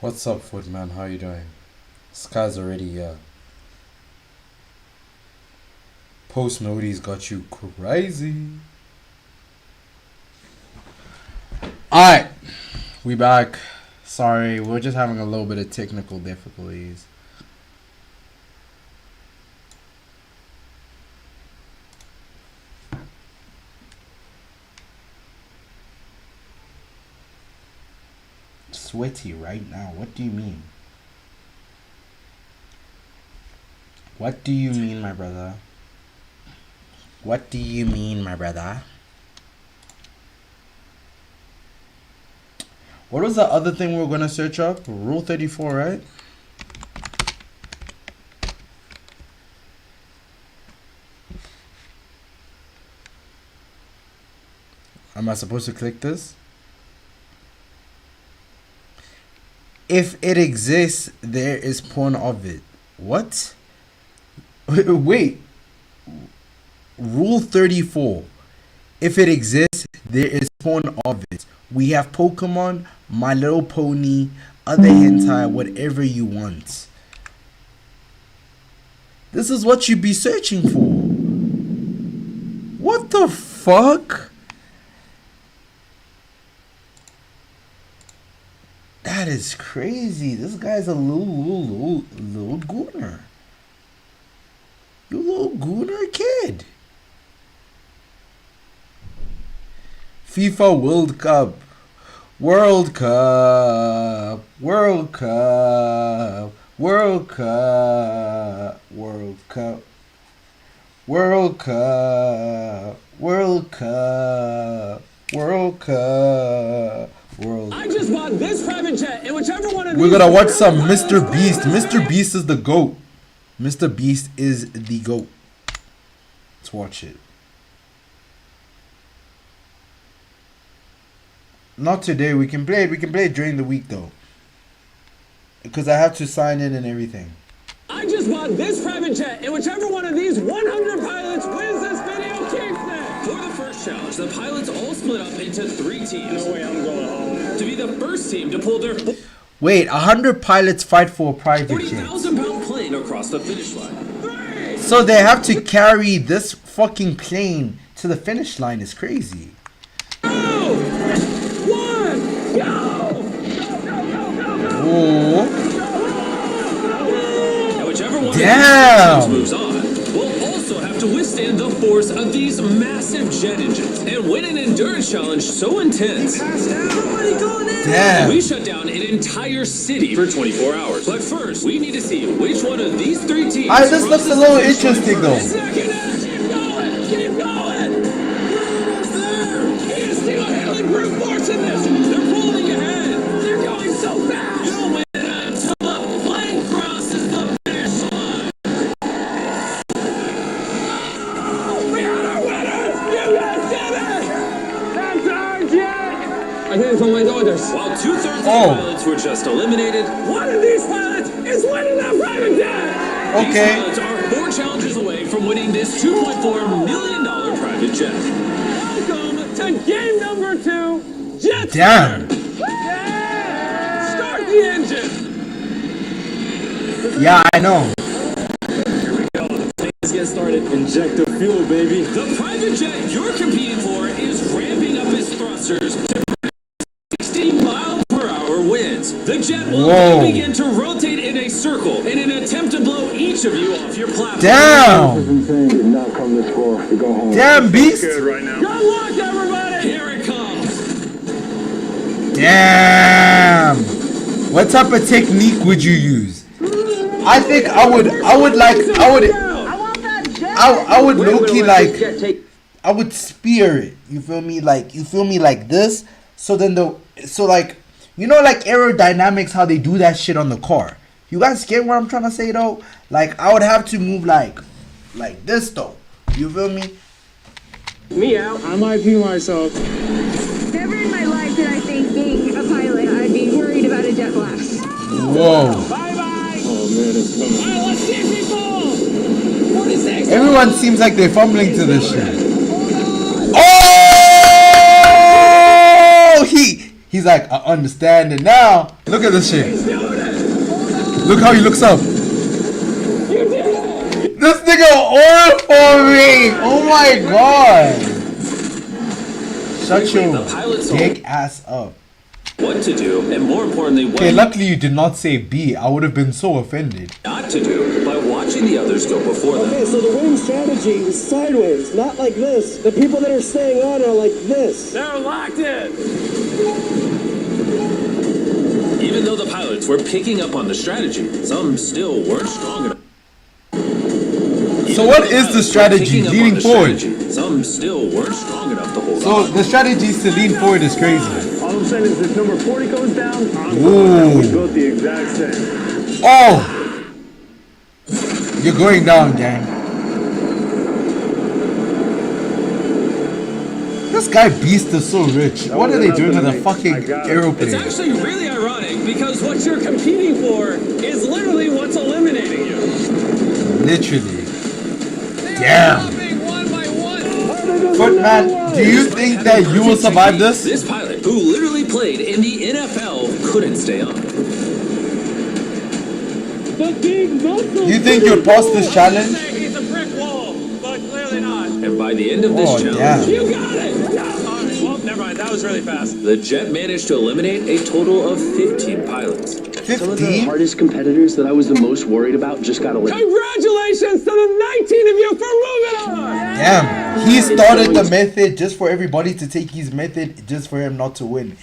What's up, Footman? How you doing? Sky's already here. Post notice got you crazy. Alright, we back. Sorry, we're just having a little bit of technical difficulties. Sweaty right now. What do you mean? What do you mean, my brother? What do you mean, my brother? What was the other thing we were gonna search up? Rule 34, right? Am I supposed to click this? If it exists, there is porn of it. What? Wait. Rule 34. If it exists, there is porn of it. We have Pokemon, My Little Pony, other hentai, whatever you want. This is what you be searching for. What the fuck? That is crazy. This guy's a little gooner. You little gooner kid. FIFA World Cup. World Cup. World Cup. World Cup. World Cup. World Cup. World Cup. World Cup. World. I just bought this private jet, and whichever one of these. We're gonna watch some Mr. Beast. Mr. Beast is the GOAT. Mr. Beast is the GOAT. Let's watch it. Not today. We can play it. We can play it during the week though, because I have to sign in and everything. I just bought this private jet, and whichever one of these 100 pilots wins this video keeps it. For the first challenge, the pilots all split up into 3 teams. No way, I'm going home. To be the first team to pull their. Wait, 100 pilots fight for a private jet. 40,000-pound plane across the finish line. So they have to carry this fucking plane to the finish line. Is crazy. Go! 1, go! Oh. Damn! Moves on, we'll also have to withstand the force of these massive jet engines and win an endurance challenge so intense. Damn! We shut down an entire city for 24 hours. But first, we need to see which one of these 3 teams. Alright, this looks a little interesting though. Keep going! Keep going! Who's there? He is still handling brute force in this! They're pulling ahead! They're going so fast! You'll win until the plane crosses the finish line! Oh, we are our winners! You guys did it! That's our jet! I did it for my daughters. While 2/3 of the pilots were just eliminated, one of these pilots is winning that private jet! Okay. These pilots are 4 challenges away from winning this $2.4 million private jet. Welcome to game number 2, Jet. Damn. Yeah! Start the engine. Yeah, I know. Here we go. Let's get started. Inject the fuel, baby. The private jet you're competing for is ramping up its thrusters to 60 miles per hour winds. The jet will then begin to rotate in a circle in an attempt to blow each of you off your platform. Damn! Did not come this far to go home. Damn, Beast! Good right now. Good luck, everybody! Here it comes. Damn! What type of technique would you use? I think I would low-key like, I would spear it. You feel me? Like this. So then like, you know, like aerodynamics, how they do that shit on the car. You guys get what I'm trying to say though? Like, I would have to move like this though. You feel me? Me out. I might pee myself. Never in my life did I think being a pilot I'd be worried about a jet blast. Whoa. Bye bye. Oh man, it's coming. Alright, let's see people. 46. Everyone seems like they're fumbling to this shit. Oh! He's like, I understand it now. Look at this shit. He's doing it. Look how he looks up. You did it. This nigga oil for me. Oh my god. Shut your dick ass up. What to do, and more importantly, what luckily you did not say B. I would have been so offended. not to do by watching the others go before them. Okay, so the winning strategy is sideways, not like this. The people that are staying on are like this. They're locked in. Even though the pilots were picking up on the strategy, some still weren't strong enough. So what is the strategy? Leaning forward. Some still weren't strong enough to hold So on. the strategy is to lean forward is crazy. All I'm saying is if number 40 goes down, I'm Ooh. we built the exact same. Oh! You're going down, gang. This guy Beast is so rich. What are they doing with a fucking It's aeroplane? actually really ironic because what you're competing for is literally what's eliminating you. Literally. Damn. Dropping one by one. Footman, do you think that you will survive this? This pilot, who literally played in the NFL, couldn't stay on. You think you'll pass this challenge? He's a brick wall, but clearly not. And by the end of this Oh, challenge, damn. You got it. All right, well, never mind. That was really fast. the jet managed to eliminate a total of 15 pilots. Some of the 15? hardest competitors that I was the most worried about just got eliminated. Congratulations to the 19 of you for moving on. Damn. He started the method just for everybody to take his method, just for him not to win.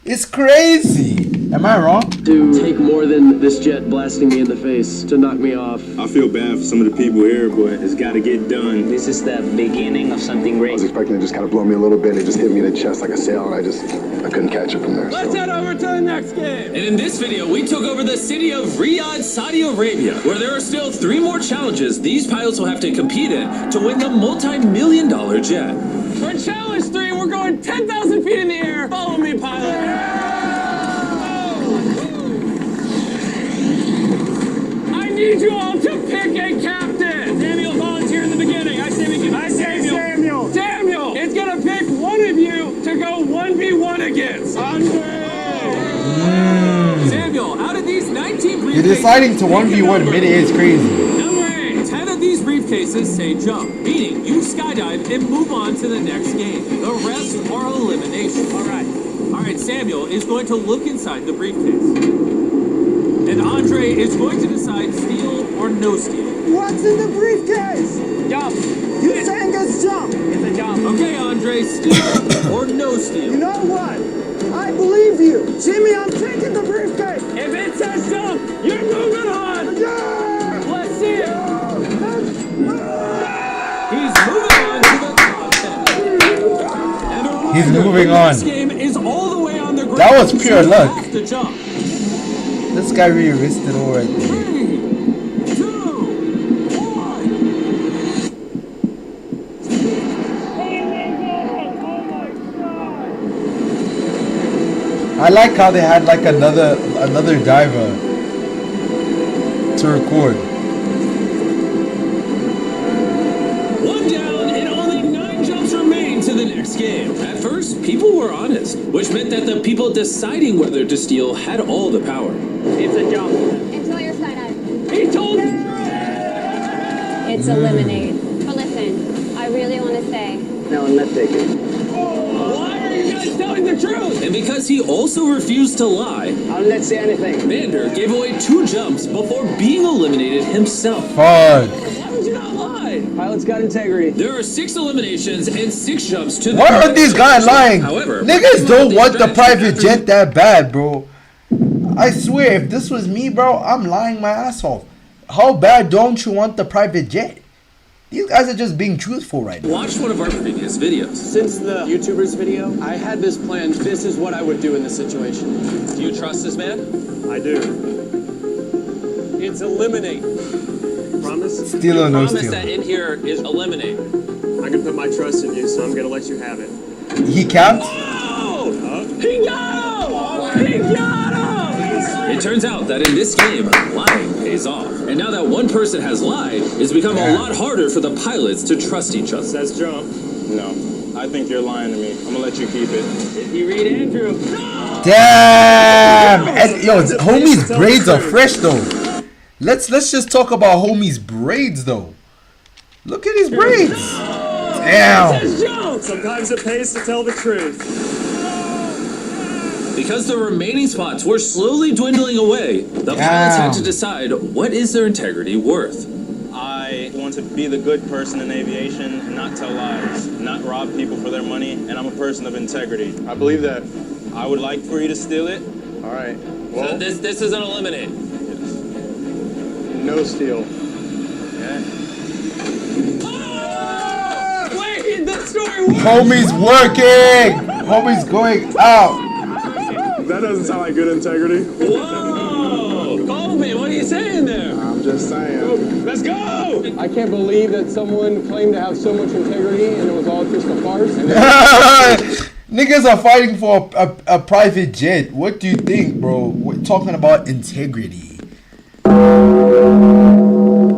It's crazy. Am I wrong? To take more than this jet blasting me in the face to knock me off. I feel bad for some of the people here, but it's got to get done. This is the beginning of something I great. was expecting it to just kind of blow me a little bit. It just hit me in the chest like a sail, and I couldn't catch it from there. Let's So. head over to the next game. And in this video, we took over the city of Riyadh, Saudi Arabia, where there are still 3 more challenges these pilots will have to compete in to win the multi-million-dollar jet. For challenge 3, we're going 10,000 feet in the air. Follow me, pilot. I need you all to pick a captain. Samuel volunteered in the beginning. I say we give it to Samuel. Samuel is going to pick one of you to go 1v1 against. Samuel, out of these 19 briefcases, You're deciding to 1v1 mid-air is crazy. Number 8. 10 of these briefcases say jump, meaning you skydive and move on to the next game. The rest are elimination. All right, Samuel is going to look inside the briefcase. And Andre is going to decide steal or no steal. What's in the briefcase? Jump. You saying it's jump. It's a jump. Okay, Andre, steal or no You steal. know what? I believe you. Jimmy, I'm taking the briefcase. If it says jump, you're moving on. Yeah! Let's see it. He's moving on to the top 10. And a He's reminder, moving the on. next game is all the way on the ground. That was so pure you luck. have to jump. This guy really risked it all right there. 3, 2, 1. I like how they had like another diver to record. 1 down and only 9 jumps remain to the next game. At first, people were honest, which meant that the people deciding whether to steal had all the power. It's a jump. Until you're skydive. He told me. It's eliminate. But listen, I really want to say. Now I'm not taking. Why are you guys telling the truth? And because he also refused to lie, I'll not say anything. Vander gave away 2 jumps before being eliminated himself. Fuck. Why would you not lie? Pilot's got integrity. There are 6 eliminations and 6 jumps to the Why are these guys lying? However, Niggas don't they want the strategy private after- jet that bad, bro. I swear, if this was me, bro, I'm lying my ass off. How bad don't you want the private jet? These guys are just being truthful right now. Watch one of our previous videos. Since the YouTubers video, I had this plan. This is what I would do in this situation. Do you trust this man? I do. It's eliminate. Promise? Steal or no Promise steal? that in here is eliminate. I can put my trust in you, so I'm gonna let you have it. He capped? Oh! He got him! He got him! It turns out that in this game, lying pays off. And now that one person has lied, it's become a lot harder for the pilots to trust each other. Says jump. No, I think you're lying to me. I'm gonna let you keep it. If you read Andrew. No! Damn! And, yo, homie's braids are fresh though. Let's just talk about homie's braids though. Look at his braids. Damn. Sometimes it pays to tell the truth. Because the remaining spots were slowly dwindling away, the pilots had to decide what is their integrity worth. I want to be the good person in aviation and not tell lies, not rob people for their money, and I'm a person of integrity. I believe that. I would like for you to steal it. All right. Well, So this is an eliminate. no steal. Okay. Wait, that story worked. Homie's working. Homie's going out. That doesn't sound like good integrity. Whoa! Colby, what are you saying there? I'm just saying. Let's go! I can't believe that someone claimed to have so much integrity and it was all just a farce. And Niggas are fighting for a private jet. What do you think, bro? We're talking about integrity.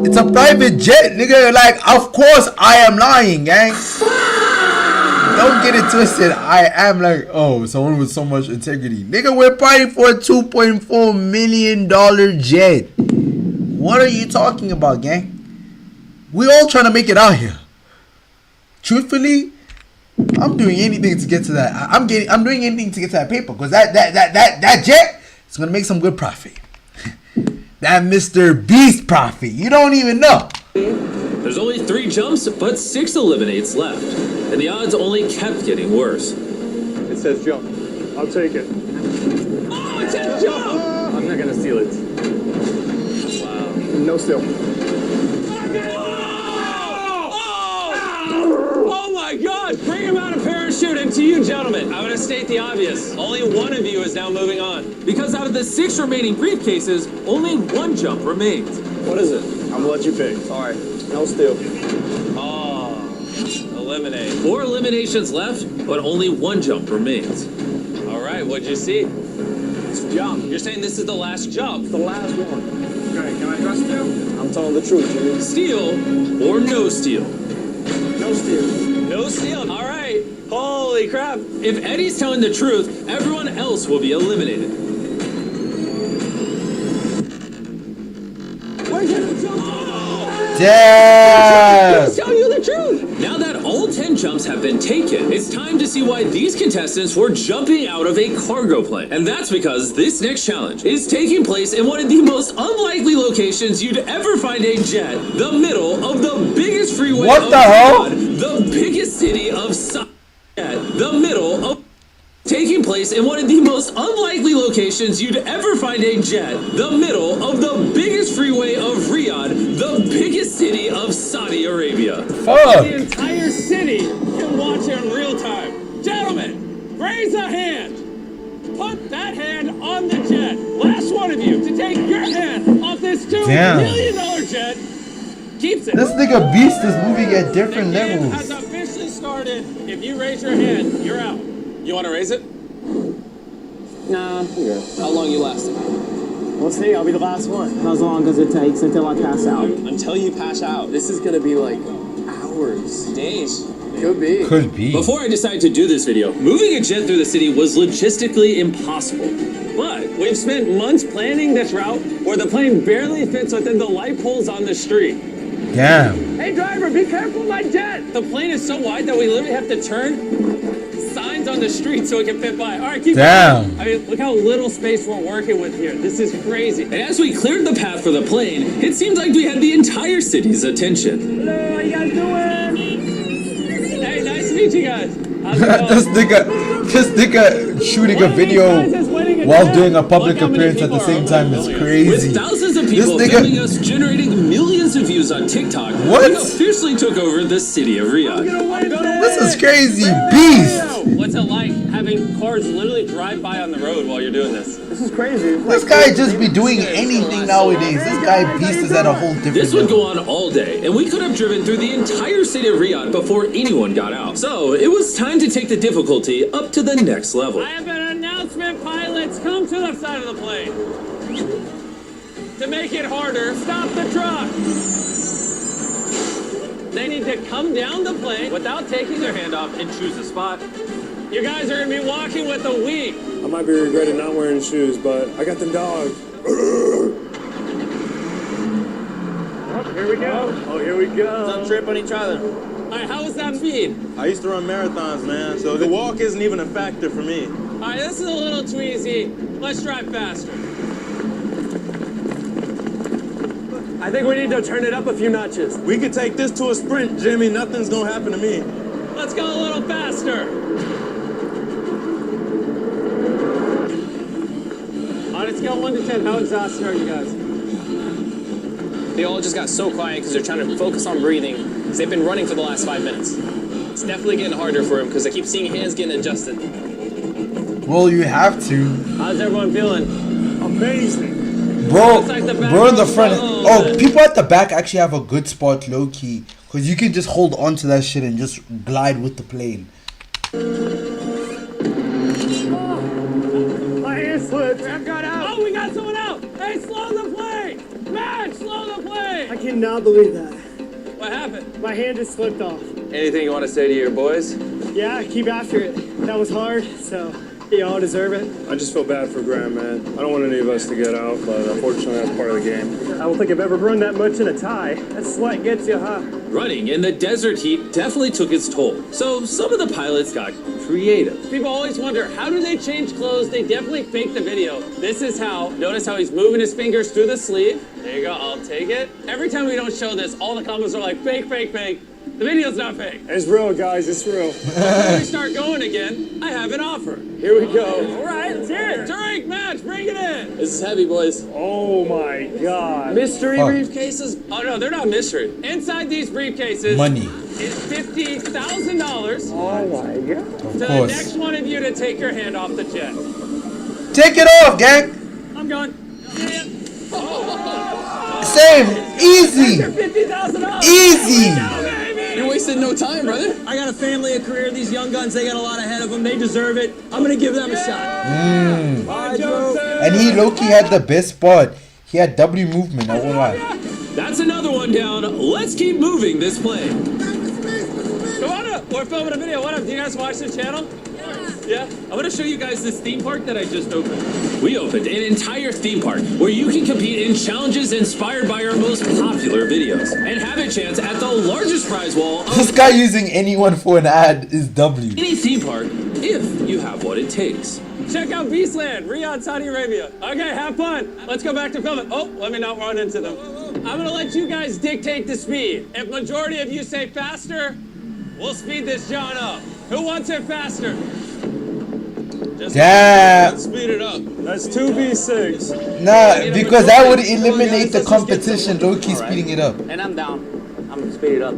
It's a private jet, nigga. Like, of course I am lying, gang. Don't get it twisted. I am like, oh, someone with so much integrity. Nigga, we're fighting for a $2.4 million jet. What are you talking about, gang? We all trying to make it out here. Truthfully, I'm doing anything to get to that. I'm doing anything to get to that paper because that jet is gonna make some good profit. That Mr. Beast profit. You don't even know. There's only 3 jumps, but 6 eliminates left. And the odds only kept getting worse. It says jump. I'll take it. Oh, it says jump! I'm not gonna steal it. Wow. No steal. Oh my God! Bring him out a parachute, and to you, gentlemen, I'm gonna state the obvious. Only one of you is now moving on. Because out of the 6 remaining briefcases, only 1 jump remains. What is it? I'm gonna let you pick. Sorry. No steal. Oh, eliminate. 4 eliminations left, but only 1 jump remains. All right, what'd you see? It's jump. You're saying this is the last jump? The last one. Okay, can I trust you? I'm telling the truth, Jimmy. Steal or no steal? No steal. No steal. All right. Holy crap. If Eddie's telling the truth, everyone else will be eliminated. Where's your jump? Damn. Tell you the truth. Now that all 10 jumps have been taken, it's time to see why these contestants were jumping out of a cargo plane. And that's because this next challenge is taking place in one of the most unlikely locations you'd ever find a jet, the middle of the biggest freeway What of the hell? Riyadh, the biggest city of Saudi, the middle of taking place in one of the most unlikely locations you'd ever find a jet, the middle of the biggest freeway of Riyadh, the biggest city of Saudi Arabia. Fuck. The entire city can watch it in real time. Gentlemen, raise a hand. Put that hand on the jet. Last one of you to take your hand off this $2 million jet keeps it. This nigga Beast is moving at different The game levels. has officially started. If you raise your hand, you're out. You want to raise it? nah, how long you lasting? We'll see. I'll be the last one. How long as it takes until I pass out? Until you pass out. This is gonna be like hours, days. Could be. Could be. Before I decided to do this video, moving a jet through the city was logistically impossible. But we've spent months planning this route where the plane barely fits within the light poles on the street. Damn. Hey driver, be careful of my jet! The plane is so wide that we literally have to turn signs on the street so it can fit by. All right, keep Damn. going. I mean, look how little space we're working with here. This is crazy. And as we cleared the path for the plane, it seemed like we had the entire city's attention. Hello, how you guys doing? Hey, nice to meet you guys. How's it going? this nigga shooting a video while doing a public appearance at the same time is crazy. With thousands of people This nigga- filming us generating millions of views on TikTok, What? we officially took over the city of Riyadh. This is crazy. Beast. What's it like having cars literally drive by on the road while you're doing this? This is crazy. This guy just be doing anything nowadays. This guy Beast is at a whole different This would level. go on all day, and we could have driven through the entire city of Riyadh before anyone got out. So it was time to take the difficulty up to the next level. I have an announcement, pilots. Come to the side of the plane. To make it harder, stop the truck. They need to come down the plane without taking their hand off and choose a spot. You guys are going to be walking with a wing. I might be regretting not wearing shoes, but I got them dogs. Oh, here we go. Oh, here we go. Don't trip on each other. All right, how was that speed? I used to run marathons, man, so the walk isn't even a factor for me. All right, this is a little too easy. Let's drive faster. I think we need to turn it up a few notches. We could take this to a sprint, Jimmy. Nothing's gonna happen to me. Let's go a little faster. On a scale of 1 to 10, how exhausted are you guys? They all just got so quiet because they're trying to focus on breathing because they've been running for the last 5 minutes. It's definitely getting harder for them because I keep seeing hands getting adjusted. Well, you have to. How's everyone feeling? Amazing. Bro, Looks like the back bro in the row front. struggled. Oh, people at the back actually have a good spot, low key, because you can just hold on to that shit and just glide with the plane. My hand slipped. I've got out. Oh, we got someone out. Hey, slow the plane. Matt, slow the plane. I cannot believe that. What happened? My hand just slipped off. Anything you want to say to your boys? Yeah, keep after it. That was hard, so y'all deserve it. I just feel bad for Graham, man. I don't want any of us to get out, but unfortunately that's part of the game. I don't think I've ever run that much in a tie. That sweat gets you, huh? Running in the desert heat definitely took its toll, so some of the pilots got creative. People always wonder, how do they change clothes? They definitely fake the video. This is how. Notice how he's moving his fingers through the sleeve. There you go, I'll take it. Every time we don't show this, all the comments are like, fake, fake, fake. The video's not fake. It's real, guys. It's real. Before we start going again, I have an offer. Here we go. All right, let's hear it. Drink, Match, bring it in. This is heavy, boys. Oh my God. Mystery Fuck. briefcases? Oh no, they're not mystery. Inside these briefcases Money, is $50,000 Oh my God. of to the course. next one of you to take your hand off the jet. Take it off, gang. I'm going. Yeah. Same, easy, $50,000. easy. You're wasting no time, brother. I got a family, a career. These young guns, they got a lot ahead of them. They deserve it. I'm going to give them a shot. Bye, Joe. And he low-key had the best spot. He had W movement, I won't lie. That's another one down. Let's keep moving this plane. Come on up. We're filming a video. What up? Do you guys watch this channel? Yeah. I'm gonna show you guys this theme park that I just opened. We opened an entire theme park where you can compete in challenges inspired by our most popular videos and have a chance at the largest prize wall of This guy using anyone for an ad is W. any theme park if you have what it takes. Check out Beastland, Riyadh, Saudi Arabia. Okay, have fun. Let's go back to filming. Oh, let me not run into them. I'm gonna let you guys dictate the speed. If majority of you say faster, we'll speed this John up. Who wants it faster? Damn. Speed it up. That's 2v6. Nah, because that would eliminate the competition, low-key speeding it up. And I'm down. I'm gonna speed it up.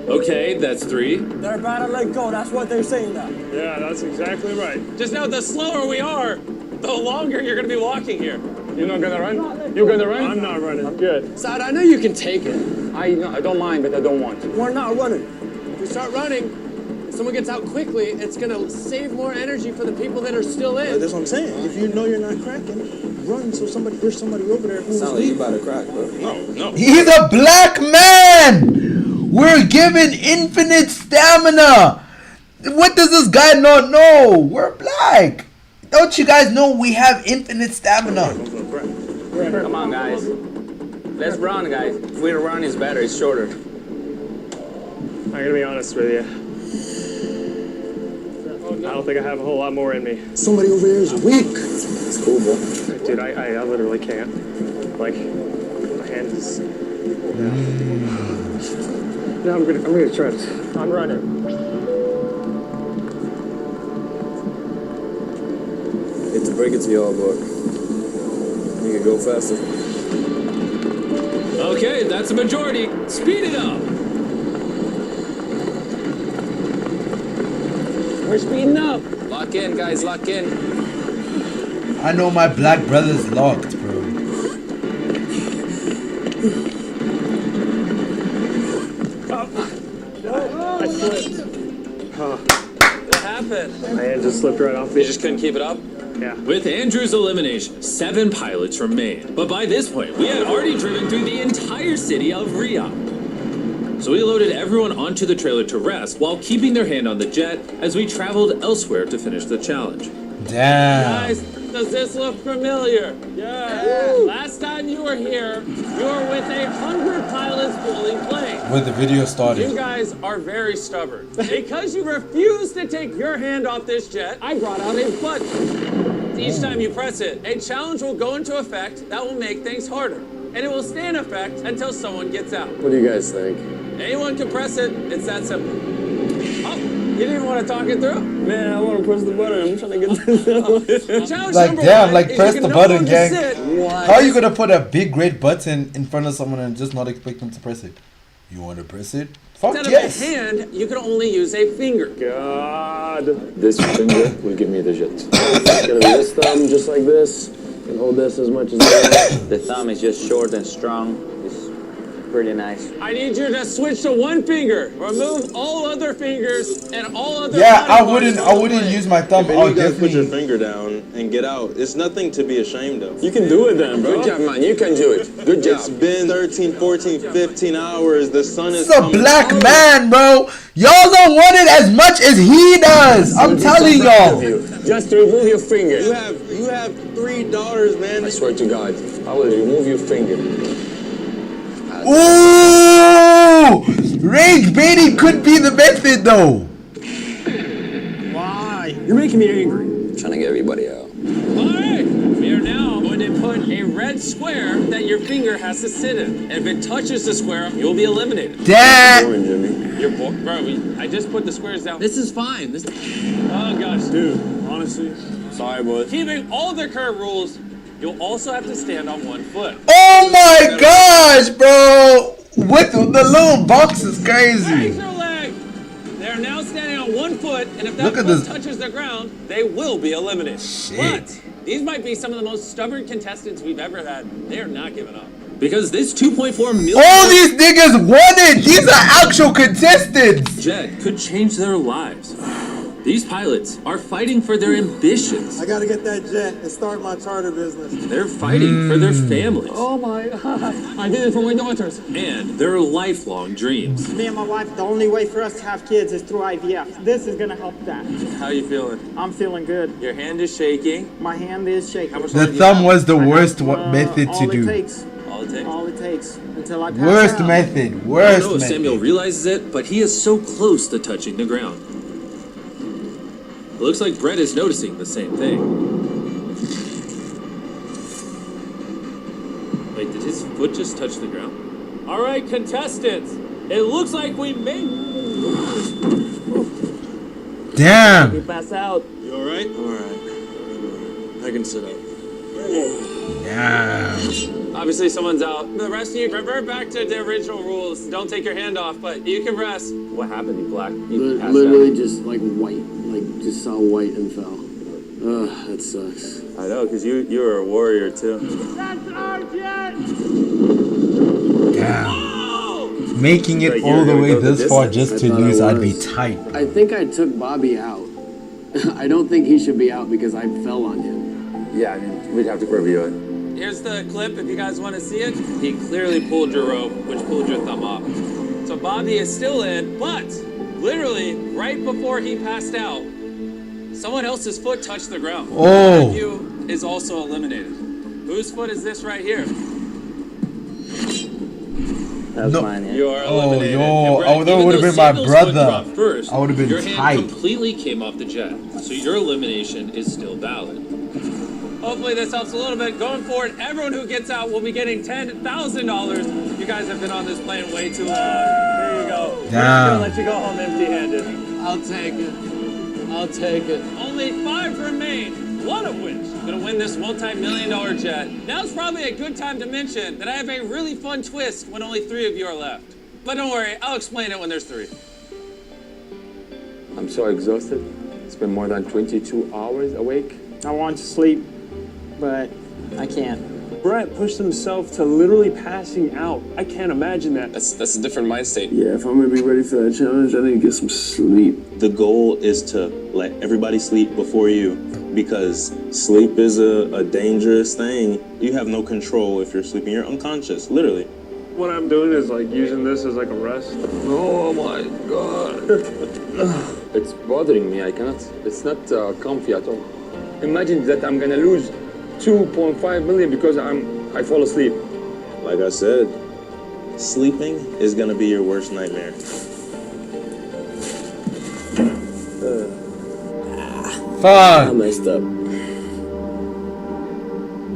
Okay, that's 3. They're about to let go. That's what they're saying now. Yeah, that's exactly right. Just know the slower we are, the longer you're gonna be walking here. You're not gonna run? You're gonna run? I'm not running. I'm good. Side, I know you can take it. I don't mind, but I don't want to. We're not running. If we start running, if someone gets out quickly, it's gonna save more energy for the people that are still in. That's what I'm saying. If you know you're not cracking, run so there's somebody over there who's Sound like you about to crack, bro. No. He's a black man. We're given infinite stamina. What does this guy not know? We're black. Don't you guys know we have infinite stamina? Come on, guys. Let's run, guys. If we run, it's better. It's shorter. I'm gonna be honest with you. I don't think I have a whole lot more in me. Somebody over here is weak. It's cool, bro. Dude, I literally can't. Like, my hand is... No, I'm gonna try this. I'm running. Hate to break it to y'all, but you can go faster. Okay, that's a majority. Speed it up. We're speeding up. Lock in, guys, lock in. I know my black brother's locked, bro. I slipped. What happened? My hand just slipped right off me. You just couldn't keep it up? Yeah. With Andrew's elimination, 7 pilots remained. But by this point, we had already driven through the entire city of Riyadh. So we loaded everyone onto the trailer to rest while keeping their hand on the jet as we traveled elsewhere to finish the challenge. Damn. Guys, does this look familiar? Yeah. Last time you were here, you were with 100 pilots building planes. When the video started. You guys are very stubborn. Because you refuse to take your hand off this jet, I brought out a button. Each time you press it, a challenge will go into effect that will make things harder. And it will stay in effect until someone gets out. What do you guys think? Anyone can press it. It's that simple. Oh, you didn't even want to talk it through? Man, I want to press the button. I'm trying to get this. Challenge Like, number damn, one like, is press you the can no button, longer gang. sit. How are you gonna put a big red button in front of someone and just not expect them to press it? You want to press it? Fuck Instead yes. of a hand, you can only use a finger. God. This finger will give me the jet. It's gonna be this thumb, just like this. And hold this as much as that. The thumb is just short and strong. It's pretty nice. I need you to switch to one finger. Remove all other fingers and all other. Yeah, I body parts wouldn't use my thumb. If I'll you guys put your definitely. finger down and get out, it's nothing to be ashamed of. You can do it then, bro. Good job, man. You can do it. Good job. It's been 13, 14, 15 hours. The sun is It's a coming black out. man, bro. Y'all don't want it as much as he does. I'm telling y'all. Just remove your finger. You have 3 daughters, man. I swear to God, I will remove your finger. Ooh! Rage baiting could be the method, though. Why? You're making me angry. I'm trying to get everybody out. All right, we are now going to put a red square that your finger has to sit in. And if it touches the square, you'll be eliminated. Dad. You're bored, bro. I just put the squares down. This is fine. Oh gosh, Dude, honestly. Sorry, boys. keeping all the current rules, you'll also have to stand on one foot. Oh my gosh, bro. With the little box is Raise crazy. your leg. They're now standing on one foot, and if that Look at foot this. touches the ground, they will be eliminated. Shit. But these might be some of the most stubborn contestants we've ever had. They are not giving up. Because this 2.4 million All these niggas won it. These are actual contestants. jet could change their lives. These pilots are fighting for their ambitions. I gotta get that jet and start my charter business. They're fighting for their families Oh my God. I did it for my daughters. and their lifelong dreams. Me and my wife, the only way for us to have kids is through IVF. This is gonna help that. How you feeling? I'm feeling good. Your hand is shaking. My hand is shaking. How much The longer do you thumb have? was the worst method to all do. It takes. All it takes. All it takes until I pass Worst out. method. I don't Worst know if Samuel method. realizes it, but he is so close to touching the ground. It looks like Brett is noticing the same thing. Wait, did his foot just touch the ground? All right, contestants. It looks like we made. Damn. Pass out. You all right? All right. I can sit up. Damn. Obviously, someone's out. The rest of you, revert back to the original rules. Don't take your hand off, but you can rest. What happened, you black? You passed Literally just like white. Like just saw white and fell. Ugh, that sucks. I know, because you were a warrior, too. That's our jet! Damn. Making it Like, you all were the gonna way go the this far distance. just I to thought I lose, I'd be was. tight. I think I took Bobby out. I don't think he should be out because I fell on him. Yeah, I mean, we'd have to review it. Here's the clip if you guys want to see it. He clearly pulled your rope, which pulled your thumb off. So Bobby is still in, but literally right before he passed out, someone else's foot touched the ground. Oh. One of you is also eliminated. Whose foot is this right here? That's No. mine, yeah. You are Oh, eliminated. yo, And Brett, I would- that even would've though been my Samuel's foot brother. dropped First, I would've been Your hand tight. completely came off the jet, so your elimination is still valid. Hopefully this helps a little bit. Going forward, everyone who gets out will be getting $10,000. You guys have been on this plane way too long. There you go. We're not Damn. gonna let you go home empty-handed. I'll take it. I'll take it. Only 5 remain, one of which is gonna win this multi-million-dollar jet. Now's probably a good time to mention that I have a really fun twist when only 3 of you are left. But don't worry, I'll explain it when there's 3. I'm so exhausted. It's been more than 22 hours awake. I want to sleep, but I can't. Brett pushed himself to literally passing out. I can't imagine that. That's a different mind state. Yeah, if I'm gonna be ready for that challenge, I need to get some sleep. The goal is to let everybody sleep before you, because sleep is a dangerous thing. You have no control if you're sleeping. You're unconscious, literally. What I'm doing is like using this as like a rest. Oh my god. It's bothering me. I cannot. It's not comfy at all. Imagine that I'm gonna lose 2.5 million because I fall asleep. Like I said, sleeping is gonna be your worst nightmare. Fuck. I messed up.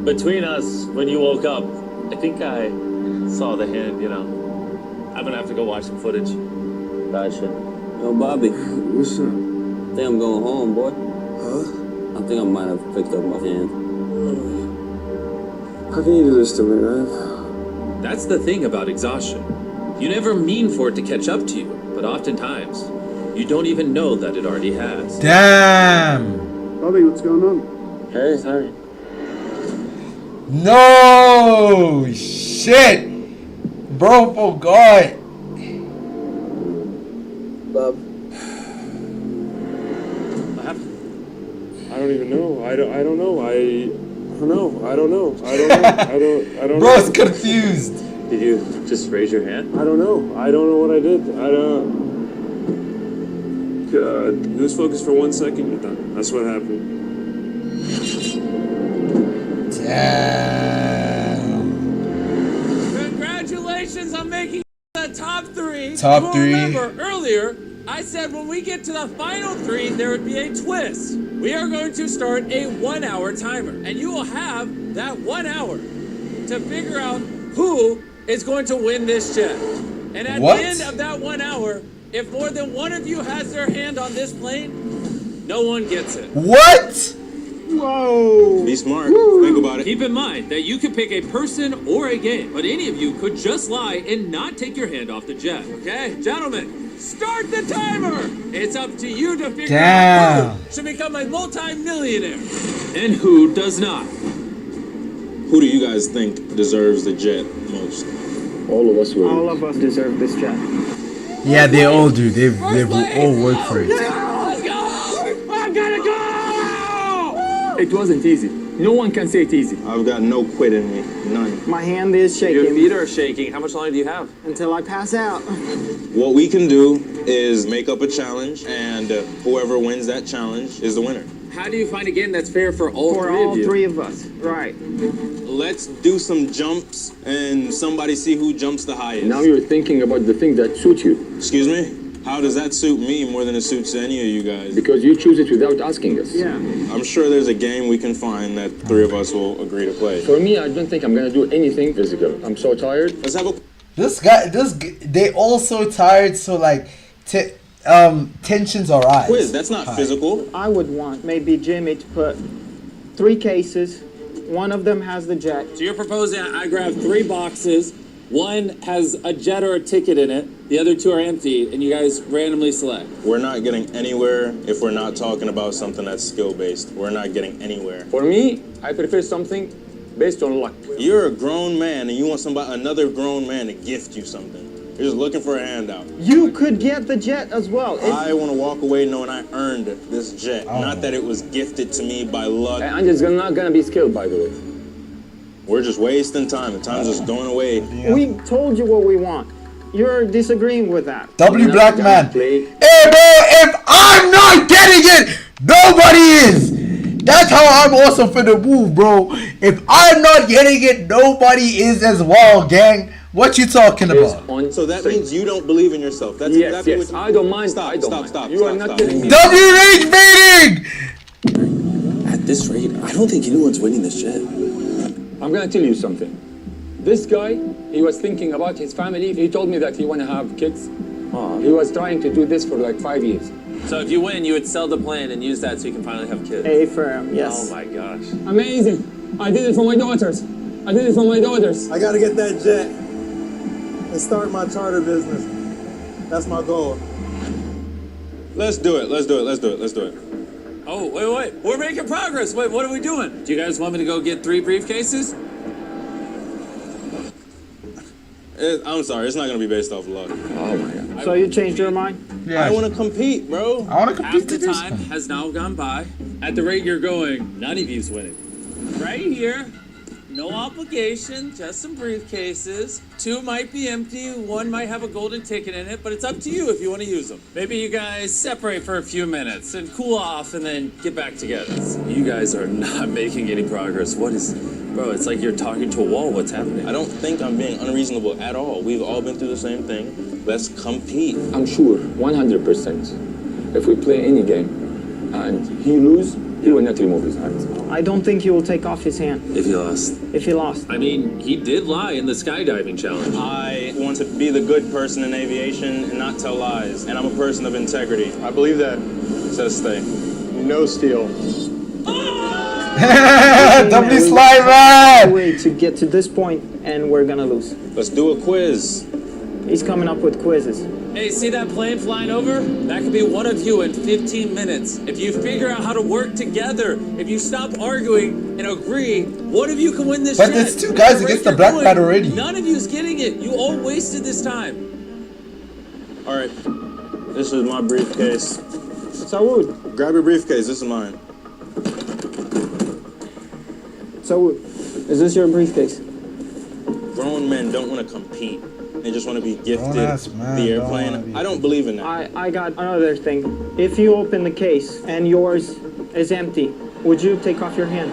Between us, when you woke up, I think I saw the hand, you know. I'm gonna have to go watch some footage. Gotcha. Yo, Bobby. What's up? I think I'm going home, boy. Huh? I think I might have picked up my hand. How can you do this to me, man? That's the thing about exhaustion. You never mean for it to catch up to you, but oftentimes, you don't even know that it already has. Damn. Bobby, what's going on? Hey, sorry. No shit. Bro forgot. Bob. What happened? I don't even know. I don't know. I don't know. Bro's confused. Did you just raise your hand? I don't know. I don't know what I did. I don't. Lose focus for 1 second, you're done. That's what happened. Damn. Congratulations on making the top 3. Top You will 3. Remember earlier, I said when we get to the final 3, there would be a twist. We are going to start a 1-hour timer, and you will have that 1 hour to figure out who is going to win this jet. And at What? the end of that 1 hour, if more than one of you has their hand on this plane, no one gets it. What? Whoa! Be smart. Think about it. Keep in mind that you can pick a person or a game, but any of you could just lie and not take your hand off the jet. Okay, gentlemen, start the timer. It's up to you to figure out who should become a multi-millionaire and who does not. Who do you guys think deserves the jet most? All of us will. All of us deserve this jet. Yeah, they all do. They've all worked for it. Let's go! I'm gonna go! It wasn't easy. No one can say it's easy. I've got no quit in me. None. My hand is shaking. Your feet are shaking. How much longer do you have? Until I pass out. What we can do is make up a challenge, and whoever wins that challenge is the winner. How do you find a game that's fair for all For three all of you? 3 of us. Right. Let's do some jumps, and somebody see who jumps the highest. Now you're thinking about the thing that suits you. Excuse me? How does that suit me more than it suits any of you guys? Because you choose it without asking us. Yeah. I'm sure there's a game we can find that 3 of us will agree to play. For me, I don't think I'm gonna do anything physical. I'm so tired. Let's have a They all so tired, so like tensions are rise. quiz. That's not physical. I would want maybe Jimmy to put 3 cases. One of them has the jet. So you're proposing I grab 3 boxes. One has a jet or a ticket in it. The other 2 are empty, and you guys randomly select. We're not getting anywhere if we're not talking about something that's skill-based. We're not getting anywhere. For me, I prefer something based on luck. You're a grown man, and you want another grown man to gift you something. You're just looking for a handout. You could get the jet as well. I want to walk away knowing I earned this jet, not that it was gifted to me by luck. And it's not gonna be skilled, by the way. We're just wasting time. The time's just going away. We told you what we want. You're disagreeing with that. W Black Man. Hey bro, if I'm not getting it, nobody is. That's how I'm also finna move, bro. If I'm not getting it, nobody is as well, gang. What you talking about? So that means you don't believe in yourself. That's exactly what I don't mind. Stop, I don't stop, mind. stop, You stop, are not stop. getting me. WH meeting! At this rate, I don't think anyone's winning this jet. I'm gonna tell you something. This guy, he was thinking about his family. He told me that he wanna have kids. He was trying to do this for like 5 years. So if you win, you would sell the plane and use that so you can finally have kids. A firm, yes. Oh my gosh. Amazing. I did it for my daughters. I did it for my daughters. I gotta get that jet and start my charter business. That's my goal. Let's do it. Let's do it. Let's do it. Let's do it. Oh, wait. We're making progress. Wait, what are we doing? Do you guys want me to go get 3 briefcases? I'm sorry. It's not going to be based off luck. Oh my God. So you changed your mind? Yeah. I want to compete, bro. I want to compete Half to the this time one. has now gone by. At the rate you're going, none of you's winning. Right here, No obligation, just some briefcases. 2 might be empty, 1 might have a golden ticket in it, but it's up to you if you want to use them. Maybe you guys separate for a few minutes and cool off and then get back together. You guys are not making any progress. What is... Bro, it's like you're talking to a wall. What's happening? I don't think I'm being unreasonable at all. We've all been through the same thing. Let's compete. I'm sure, 100%. If we play any game and he lose, he will not remove his hands. I don't think he will take off his hand If he lost. if he lost. I mean, he did lie in the skydiving challenge. I want to be the good person in aviation and not tell lies. And I'm a person of integrity. I believe that. So stay. No steal. W slide man. Way to get to this point, and we're gonna lose. Let's do a quiz. He's coming up with quizzes. Hey, see that plane flying over? That could be one of you in 15 minutes. If you figure out how to work together, if you stop arguing and agree, one of you can win this But jet. there's 2 guys against the black man already. None of you's getting it. You all wasted this time. All right. This is my briefcase. Saud. Grab your briefcase. This is mine. Saud, is this your briefcase? Grown men don't want to compete. They just want to be gifted man the don't airplane. wanna be I don't believe in that. I got another thing. If you open the case and yours is empty, would you take off your hand?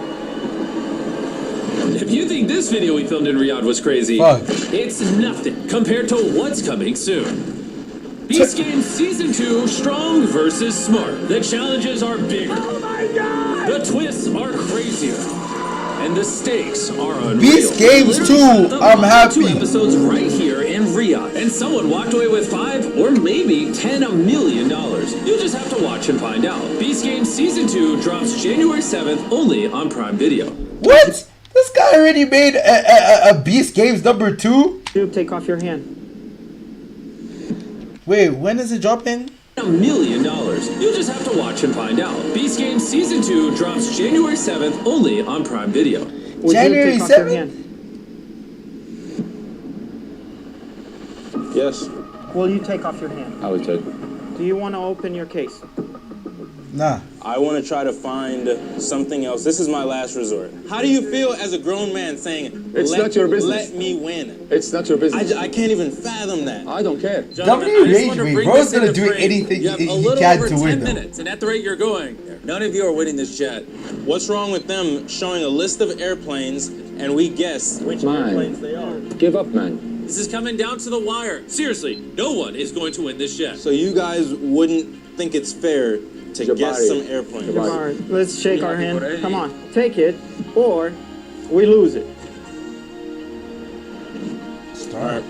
If you think this video we filmed in Riyadh was crazy, Fuck. it's nothing compared to what's coming soon. Beast Games Season 2, Strong versus Smart. The challenges are bigger. Oh my God! The twists are crazier. And the stakes are unreal. Beast Games 2, I'm happy. 2 episodes right here in Riyadh. And someone walked away with $5 or maybe $10 million. You'll just have to watch and find out. Beast Games Season 2 drops January 7th only on Prime Video. What? This guy already made a Beast Games number 2? You take off your hand. Wait, when is it dropping? $1 million. You'll just have to watch and find out. Beast Games Season 2 drops January 7th only on Prime Video. Would January you take off your 7th? hand? Yes. Will you take off your hand? I will take. Do you want to open your case? Nah. I want to try to find something else. This is my last resort. How do you feel as a grown man saying, It's not your business. let me win? It's not your business. I can't even fathom that. I don't care. Gentlemen, W I just rage want to me. bring Bro's this gonna into do frame. anything You have he a little can over to 10 win, though. minutes, and at the rate you're going, none of you are winning this jet. What's wrong with them showing a list of airplanes and we guess which Man. airplanes they are? Give up, man. This is coming down to the wire. Seriously, no one is going to win this jet. So you guys wouldn't think it's fair to guess Jabari. some airplanes? Jabari, let's shake our hand. Come on, take it, or we lose it. Start.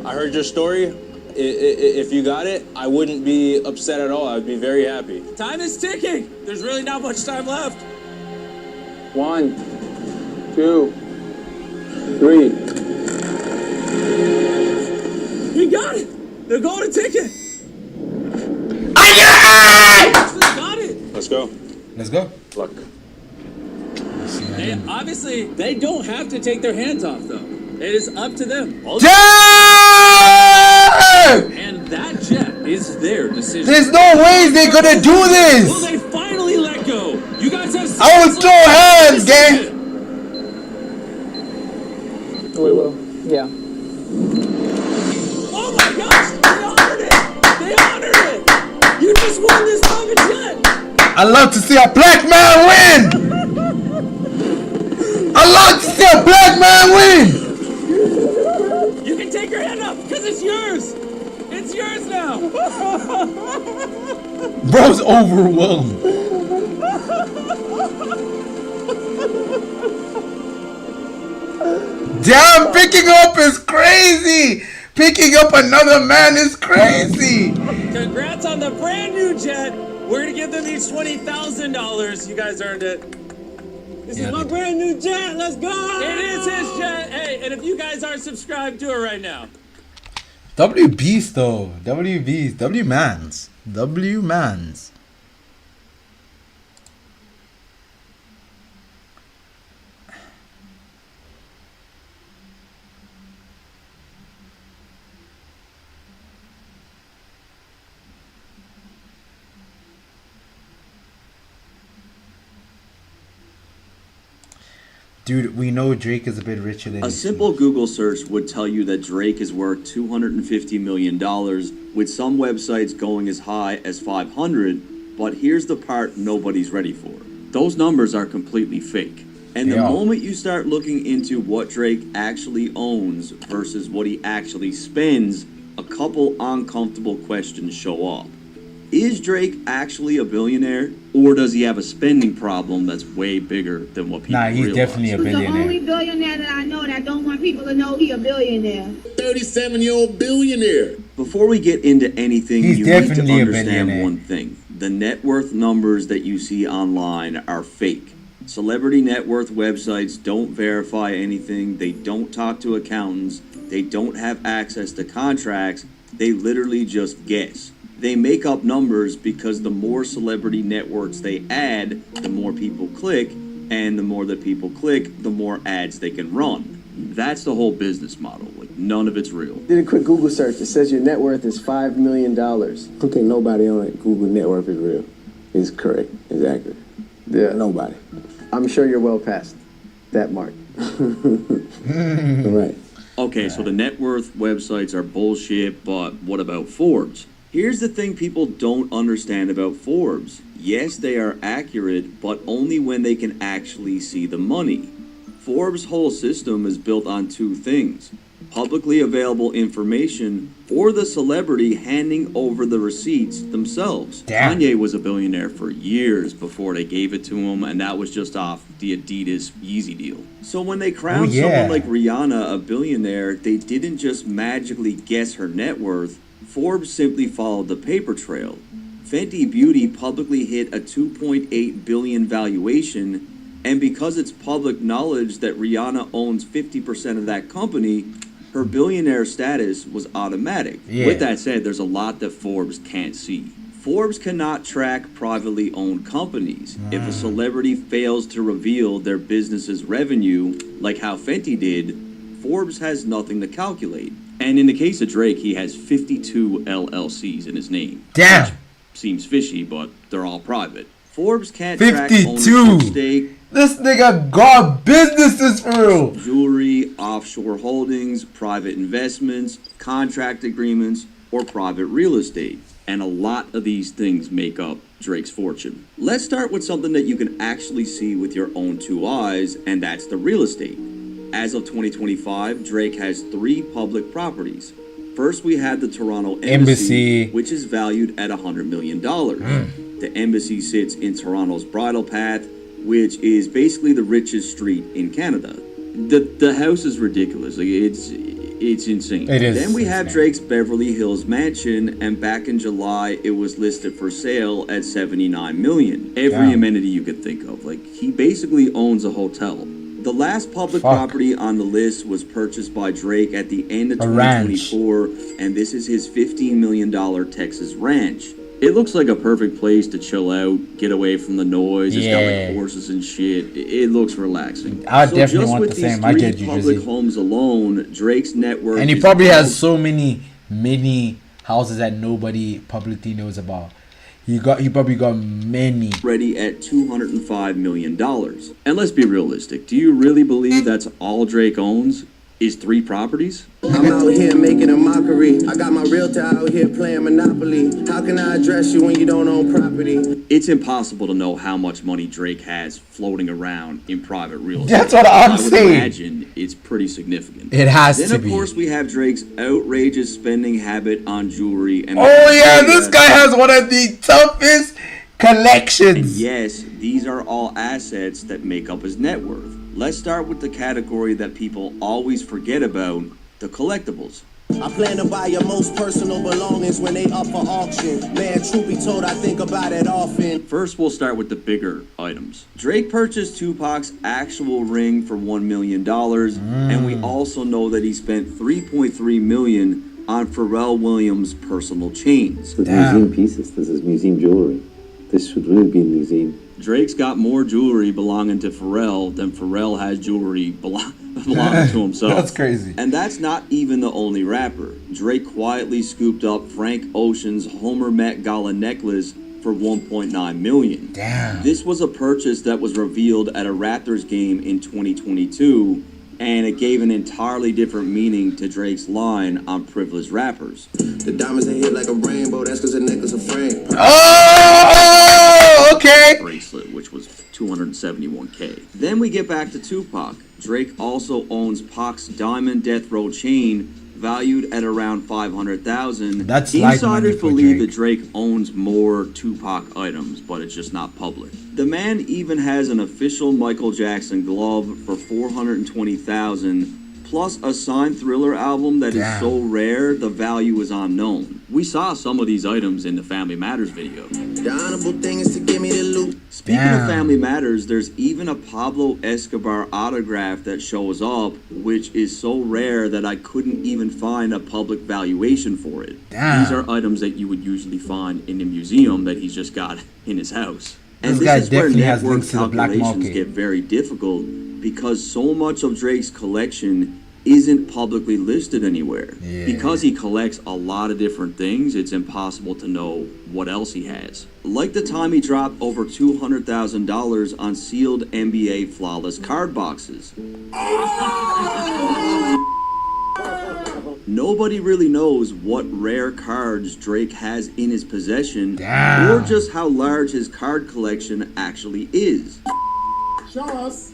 I heard your story. If you got it, I wouldn't be upset at all. I'd be very happy. Time is ticking. There's really not much time left. 1, 2, 3. You got it. The golden ticket. I Got it. Let's go. Let's go. Luck. They, obviously, they don't have to take their hands off, though. It is up to them. Damn! And that jet is their decision. There's no way they're gonna do Will this! they finally let go? You guys have. I will throw hands, gang! We will. Yeah. Oh my gosh! They honored it! They honored it! You just won this private jet! I love to see a black man win! I love to see a black man win! You can take your hand up because it's yours! It's yours now! Bro's overwhelmed. Damn, picking up is crazy! Picking up another man is crazy! Congrats on the brand new jet! We're gonna give them each $20,000. You guys earned it. This is my brand new jet. Let's go! It is his jet. Hey, and if you guys aren't subscribed, do it right now. W Beast though. W Beast. W Mans. W Mans. Dude, we know Drake is a bit richer than A simple Google search would tell you that Drake is worth $250 million, with some websites going as high as 500, but here's the part nobody's ready for. Those numbers are completely fake. And the moment you start looking into what Drake actually owns versus what he actually spends, a couple uncomfortable questions show up. Is Drake actually a billionaire, or does he have a spending problem that's way bigger than what people realize? Nah, he's definitely a billionaire. The only billionaire that I know that don't want people to know he a billionaire. 37-year-old billionaire. Before we get into anything, He's you need to definitely a understand billionaire. one thing. The net worth numbers that you see online are fake. Celebrity net worth websites don't verify anything. They don't talk to accountants. They don't have access to contracts. They literally just guess. They make up numbers because the more celebrity networks they add, the more people click, and the more that people click, the more ads they can run. That's the whole business model. Like, none of it's real. Did a quick Google search. It says your net worth is $5 million. I don't think nobody on that Google net worth is real. It's correct. It's accurate. Yeah. Nobody. I'm sure you're well past that mark. Right. Okay, so the net worth websites are bullshit, but what about Forbes? Here's the thing people don't understand about Forbes. Yes, they are accurate, but only when they can actually see the money. Forbes' whole system is built on two things: publicly available information or the celebrity handing over the receipts themselves. Damn. Kanye was a billionaire for years before they gave it to him, and that was just off the Adidas Yeezy deal. So when they crowned someone like Rihanna a billionaire, they didn't just magically guess her net worth. Forbes simply followed the paper trail. Fenty Beauty publicly hit a $2.8 billion valuation, and because it's public knowledge that Rihanna owns 50% of that company, her billionaire status was automatic. Yeah. With that said, there's a lot that Forbes can't see. Forbes cannot track privately owned companies. If a celebrity fails to reveal their business's revenue, like how Fenty did, Forbes has nothing to calculate. And in the case of Drake, he has 52 LLCs in his name. Damn. Which seems fishy, but they're all private. Forbes can't 52. track ownership stake, This nigga got businesses for real. jewelry, offshore holdings, private investments, contract agreements, or private real estate. And a lot of these things make up Drake's fortune. Let's start with something that you can actually see with your own two eyes, and that's the real estate. As of 2025, Drake has 3 public properties. First, we have the Toronto Embassy, which is valued at $100 million. The embassy sits in Toronto's Bridle Path, which is basically the richest street in Canada. The house is ridiculous. Like, it's insane. It is Then we have insane. Drake's Beverly Hills mansion, and back in July, it was listed for sale at $79 million. Every amenity you could think of. Like, he basically owns a hotel. The last public property on the list was purchased by Drake at the end of 2024, and this is his $15 million Texas ranch. It looks like a perfect place to chill out, get away from the noise. It's got like horses and shit. It looks relaxing. I definitely just want with the these same. I get 3 you, public Drizzy. homes alone, Drake's net worth And he is probably has about- so many houses that nobody publicly knows about. He probably got many. Ready at $205 million. And let's be realistic. Do you really believe that's all Drake owns? Is 3 properties? I'm out here making a mockery. I got my realtor out here playing Monopoly. How can I address you when you don't own property? It's impossible to know how much money Drake has floating around in private real estate. That's what I'm I would saying. imagine it's pretty significant. It has then to of be. course we have Drake's outrageous spending habit on jewelry and Oh yeah, this guy has one of the toughest collections. And yes, these are all assets that make up his net worth. Let's start with the category that people always forget about, the collectibles. I plan to buy your most personal belongings when they up for auction. Man, truth be told, I think about it often. First, we'll start with the bigger items. Drake purchased Tupac's actual ring for $1 million, and we also know that he spent $3.3 million on Pharrell Williams' personal chains. With museum pieces, this is museum jewelry. This should really be in a museum. Drake's got more jewelry belonging to Pharrell than Pharrell has jewelry belonging to himself. That's crazy. And that's not even the only rapper. Drake quietly scooped up Frank Ocean's Homer Met Gala necklace for $1.9 million. Damn. This was a purchase that was revealed at a Raptors game in 2022, and it gave an entirely different meaning to Drake's line on Privileged Rappers. The diamonds in here like a rainbow, that's cause the necklace a frame. Oh, okay. Bracelet, which was $271K. Then we get back to Tupac. Drake also owns Pac's Diamond Death Row chain, valued at around $500,000. That's like money Insiders for believe Drake. that Drake owns more Tupac items, but it's just not public. The man even has an official Michael Jackson glove for $420,000, plus a signed Thriller album that is so rare the value is unknown. We saw some of these items in the Family Matters video. The honorable thing is to give me the loot. Speaking of Family Matters, there's even a Pablo Escobar autograph that shows up, which is so rare that I couldn't even find a public valuation for it. These are items that you would usually find in a museum that he's just got in his house. And This guy this is where definitely has network links to the black calculations market. get very difficult because so much of Drake's collection isn't publicly listed anywhere. Because he collects a lot of different things, it's impossible to know what else he has. Like the time he dropped over $200,000 on sealed NBA flawless card boxes. Nobody really knows what rare cards Drake has in his possession or just how large his card collection actually is. Show us.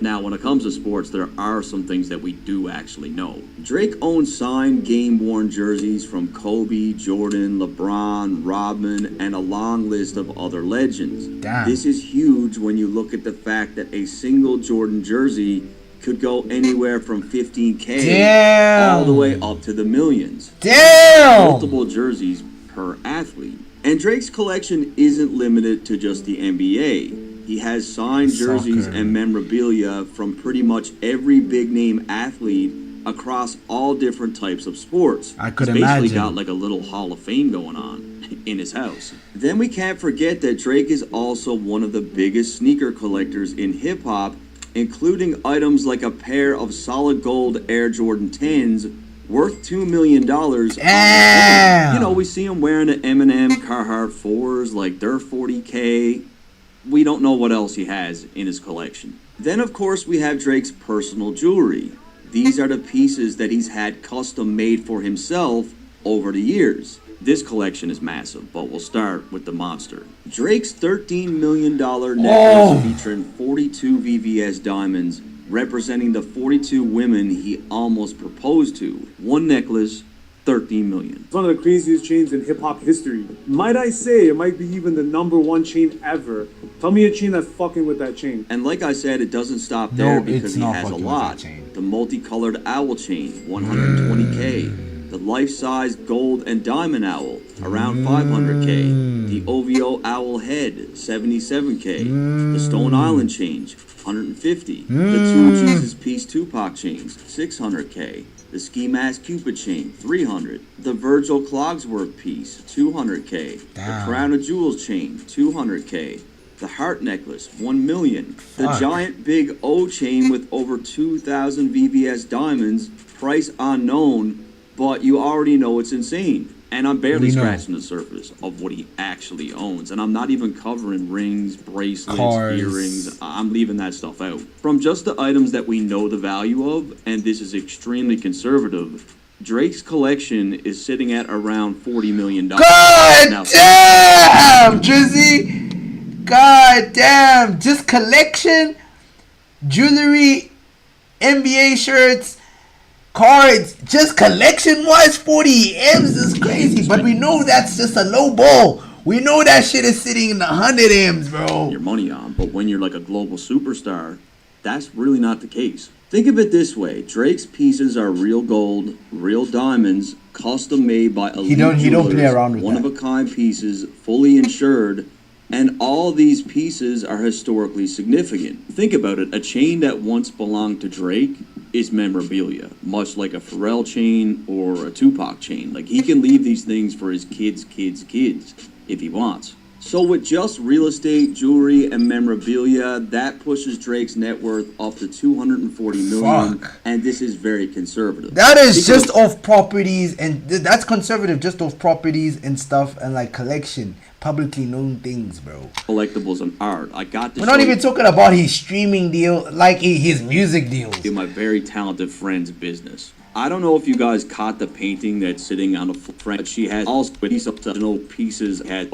Now, when it comes to sports, there are some things that we do actually know. Drake owns signed, game-worn jerseys from Kobe, Jordan, LeBron, Rodman, and a long list of other legends. This is huge when you look at the fact that a single Jordan jersey could go anywhere from $15K all the way up to the millions. Multiple jerseys per athlete. And Drake's collection isn't limited to just the NBA. He has signed jerseys and memorabilia from pretty much every big-name athlete across all different types of sports. I could He's imagine. basically got like a little Hall of Fame going on in his house. Then we can't forget that Drake is also one of the biggest sneaker collectors in hip-hop, including items like a pair of solid gold Air Jordan 10s worth $2 million. You know, we see him wearing the Eminem Carhartt 4s, like they're $40K. We don't know what else he has in his collection. Then, of course, we have Drake's personal jewelry. These are the pieces that he's had custom made for himself over the years. This collection is massive, but we'll start with the monster. Drake's $13 million necklace featuring 42 VVS diamonds, representing the 42 women he almost proposed to. One necklace, $13 million. It's one of the craziest chains in hip-hop history. Might I say, it might be even the #1 chain ever. Tell me a chain that's fucking with that chain. And like I said, it doesn't stop there because he has a lot. The multicolored owl chain, $120K. The life-size gold and diamond owl, around $500K. The OVO owl head, $77K. The Stone Island chain, $150. The two Jesus Piece Tupac chains, $600K. The Ski Mask Cupid chain, $300. The Virgil Clogsworth piece, $200K. The Crown of Jewels chain, $200K. The Heart necklace, $1 million. The giant Big O chain with over 2,000 VVS diamonds, price unknown, but you already know it's insane. And I'm barely scratching the surface of what he actually owns. And I'm not even covering rings, bracelets, earrings. I'm leaving that stuff out. From just the items that we know the value of, and this is extremely conservative, Drake's collection is sitting at around $40 million. God damn, Drizzy! God damn! Just collection, jewelry, NBA shirts, cards, just collection-wise, 40 M's is crazy. But we know that's just a low ball. We know that shit is sitting in the 100 M's, bro. Your money on, but when you're like a global superstar, that's really not the case. Think of it this way: Drake's pieces are real gold, real diamonds, custom made by elite He don't play around with one-of-a-kind pieces, fully insured. And all these pieces are historically significant. Think about it, a chain that once belonged to Drake is memorabilia, much like a Pharrell chain or a Tupac chain. Like, he can leave these things for his kids' if he wants. So with just real estate, jewelry, and memorabilia, that pushes Drake's net worth up to $240 million. Fuck. And this is very conservative. That is just off properties, and that's conservative, just off properties and stuff, and like collection, publicly known things, bro. Collectibles and art. I got this. We're not even talking about his streaming deal, like his music deals. In my very talented friend's business. I don't know if you guys caught the painting that's sitting on the front. She has also these original pieces at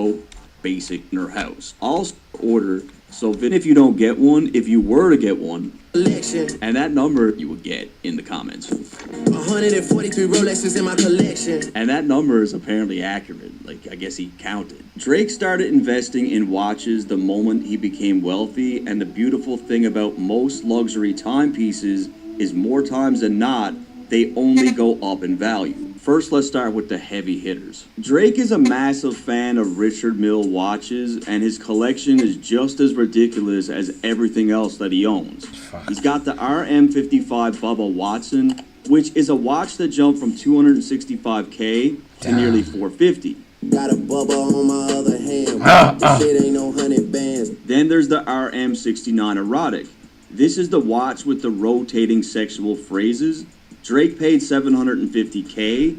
basic in her house. Also order. So if you don't get one, if you were to get one, and that number you would get in the comments. 143 Rolexes in my collection. And that number is apparently accurate. Like, I guess he counted. Drake started investing in watches the moment he became wealthy, and the beautiful thing about most luxury timepieces is more times than not, they only go up in value. First, let's start with the heavy hitters. Drake is a massive fan of Richard Mille watches, and his collection is just as ridiculous as everything else that he owns. He's got the RM55 Bubba Watson, which is a watch that jumped from $265K to nearly $450. Got a Bubba on my other hand. This shit ain't no 100 bands. Then there's the RM69 Erotic. This is the watch with the rotating sexual phrases. Drake paid $750K.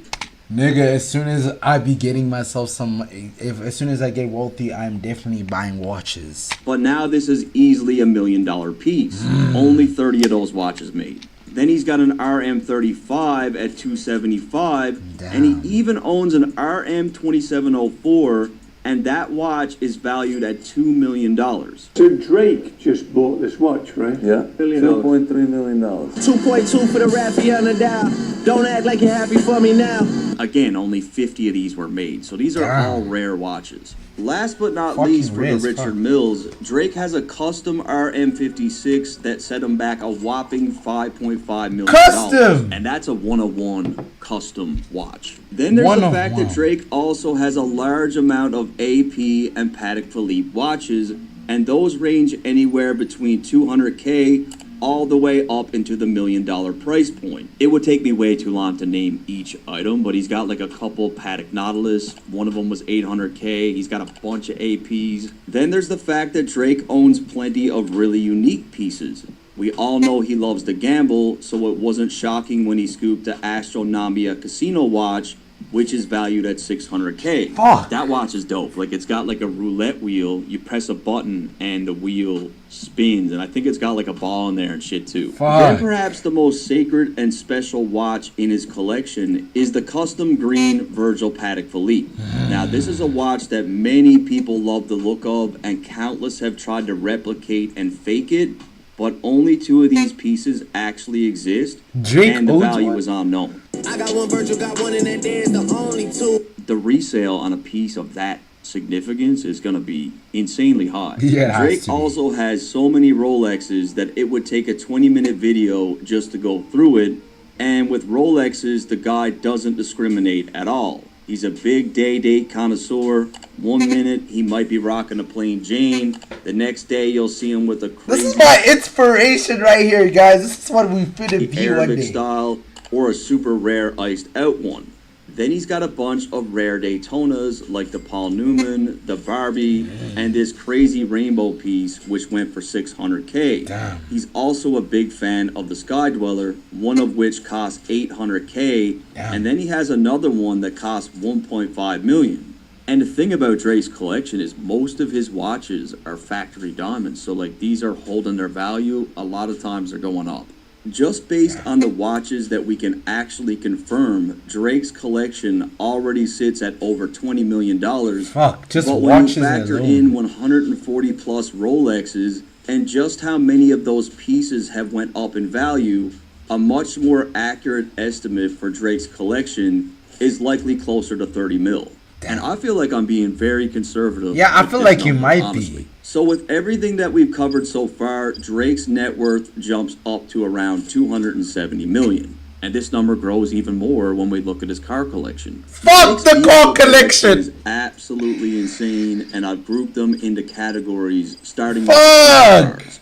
Nigga, as soon as I be getting myself as soon as I get wealthy, I'm definitely buying watches. But now this is easily $1 million piece. Only 30 of those watches made. Then he's got an RM35 at $275, and he even owns an RM2704, and that watch is valued at $2 million. So Drake just bought this watch, right? Yeah, $2.3 million. 2.2 for the Raffiana dial. Don't act like you're happy for me now. Again, only 50 of these were made, so these are all rare watches. Last but not least, for the Richard Milles, Drake has a custom RM56 that set him back a whopping $5.5 million. Custom! And that's a 101 custom watch. Then there's the fact that Drake also has a large amount of AP and Patek Philippe watches, and those range anywhere between $200K all the way up into the $1 million price point. It would take me way too long to name each item, but he's got like a couple Patek Nautilus. One of them was $800K. He's got a bunch of APs. Then there's the fact that Drake owns plenty of really unique pieces. We all know he loves to gamble, so it wasn't shocking when he scooped the Astronomia Casino watch, which is valued at $600K. Fuck. That watch is dope. Like, it's got like a roulette wheel. You press a button and the wheel spins, and I think it's got like a ball in there and shit too. Fuck. Then perhaps the most sacred and special watch in his collection is the custom green Virgil Patek Philippe. Now, this is a watch that many people love the look of, and countless have tried to replicate and fake it, but only 2 of these pieces actually exist, and the value is unknown. I got one Virgil, got one in that there's the only 2. The resale on a piece of that significance is going to be insanely high. Yeah, Drake also has so many Rolexes that it would take a 20-minute video just to go through it, and with Rolexes, the guy doesn't discriminate at all. He's a big day-date connoisseur. 1 minute, he might be rocking a plain Jane. The next day, you'll see him with a crazy... This is my inspiration right here, guys. This is what we finna be one Arabic day. style, or a super rare iced out one. Then he's got a bunch of rare Daytonas like the Paul Newman, the Barbie, and this crazy rainbow piece which went for $600K. Damn. He's also a big fan of the Sky Dweller, one of which costs $800K, and then he has another one that costs $1.5 million. And the thing about Drake's collection is most of his watches are factory diamonds, so like these are holding their value. A lot of times they're going up. Just based on the watches that we can actually confirm, Drake's collection already sits at over $20 million. Fuck, just but when watches you factor alone. in 140 plus Rolexes and just how many of those pieces have went up in value, a much more accurate estimate for Drake's collection is likely closer to 30 mil. And I feel like I'm being very conservative. Yeah, I with feel this like you number, might honestly. be. So with everything that we've covered so far, Drake's net worth jumps up to around $270 million. And this number grows even more when we look at his car collection. Fuck the car collection! Is absolutely insane, and I've grouped them into categories starting with Fuck! cars.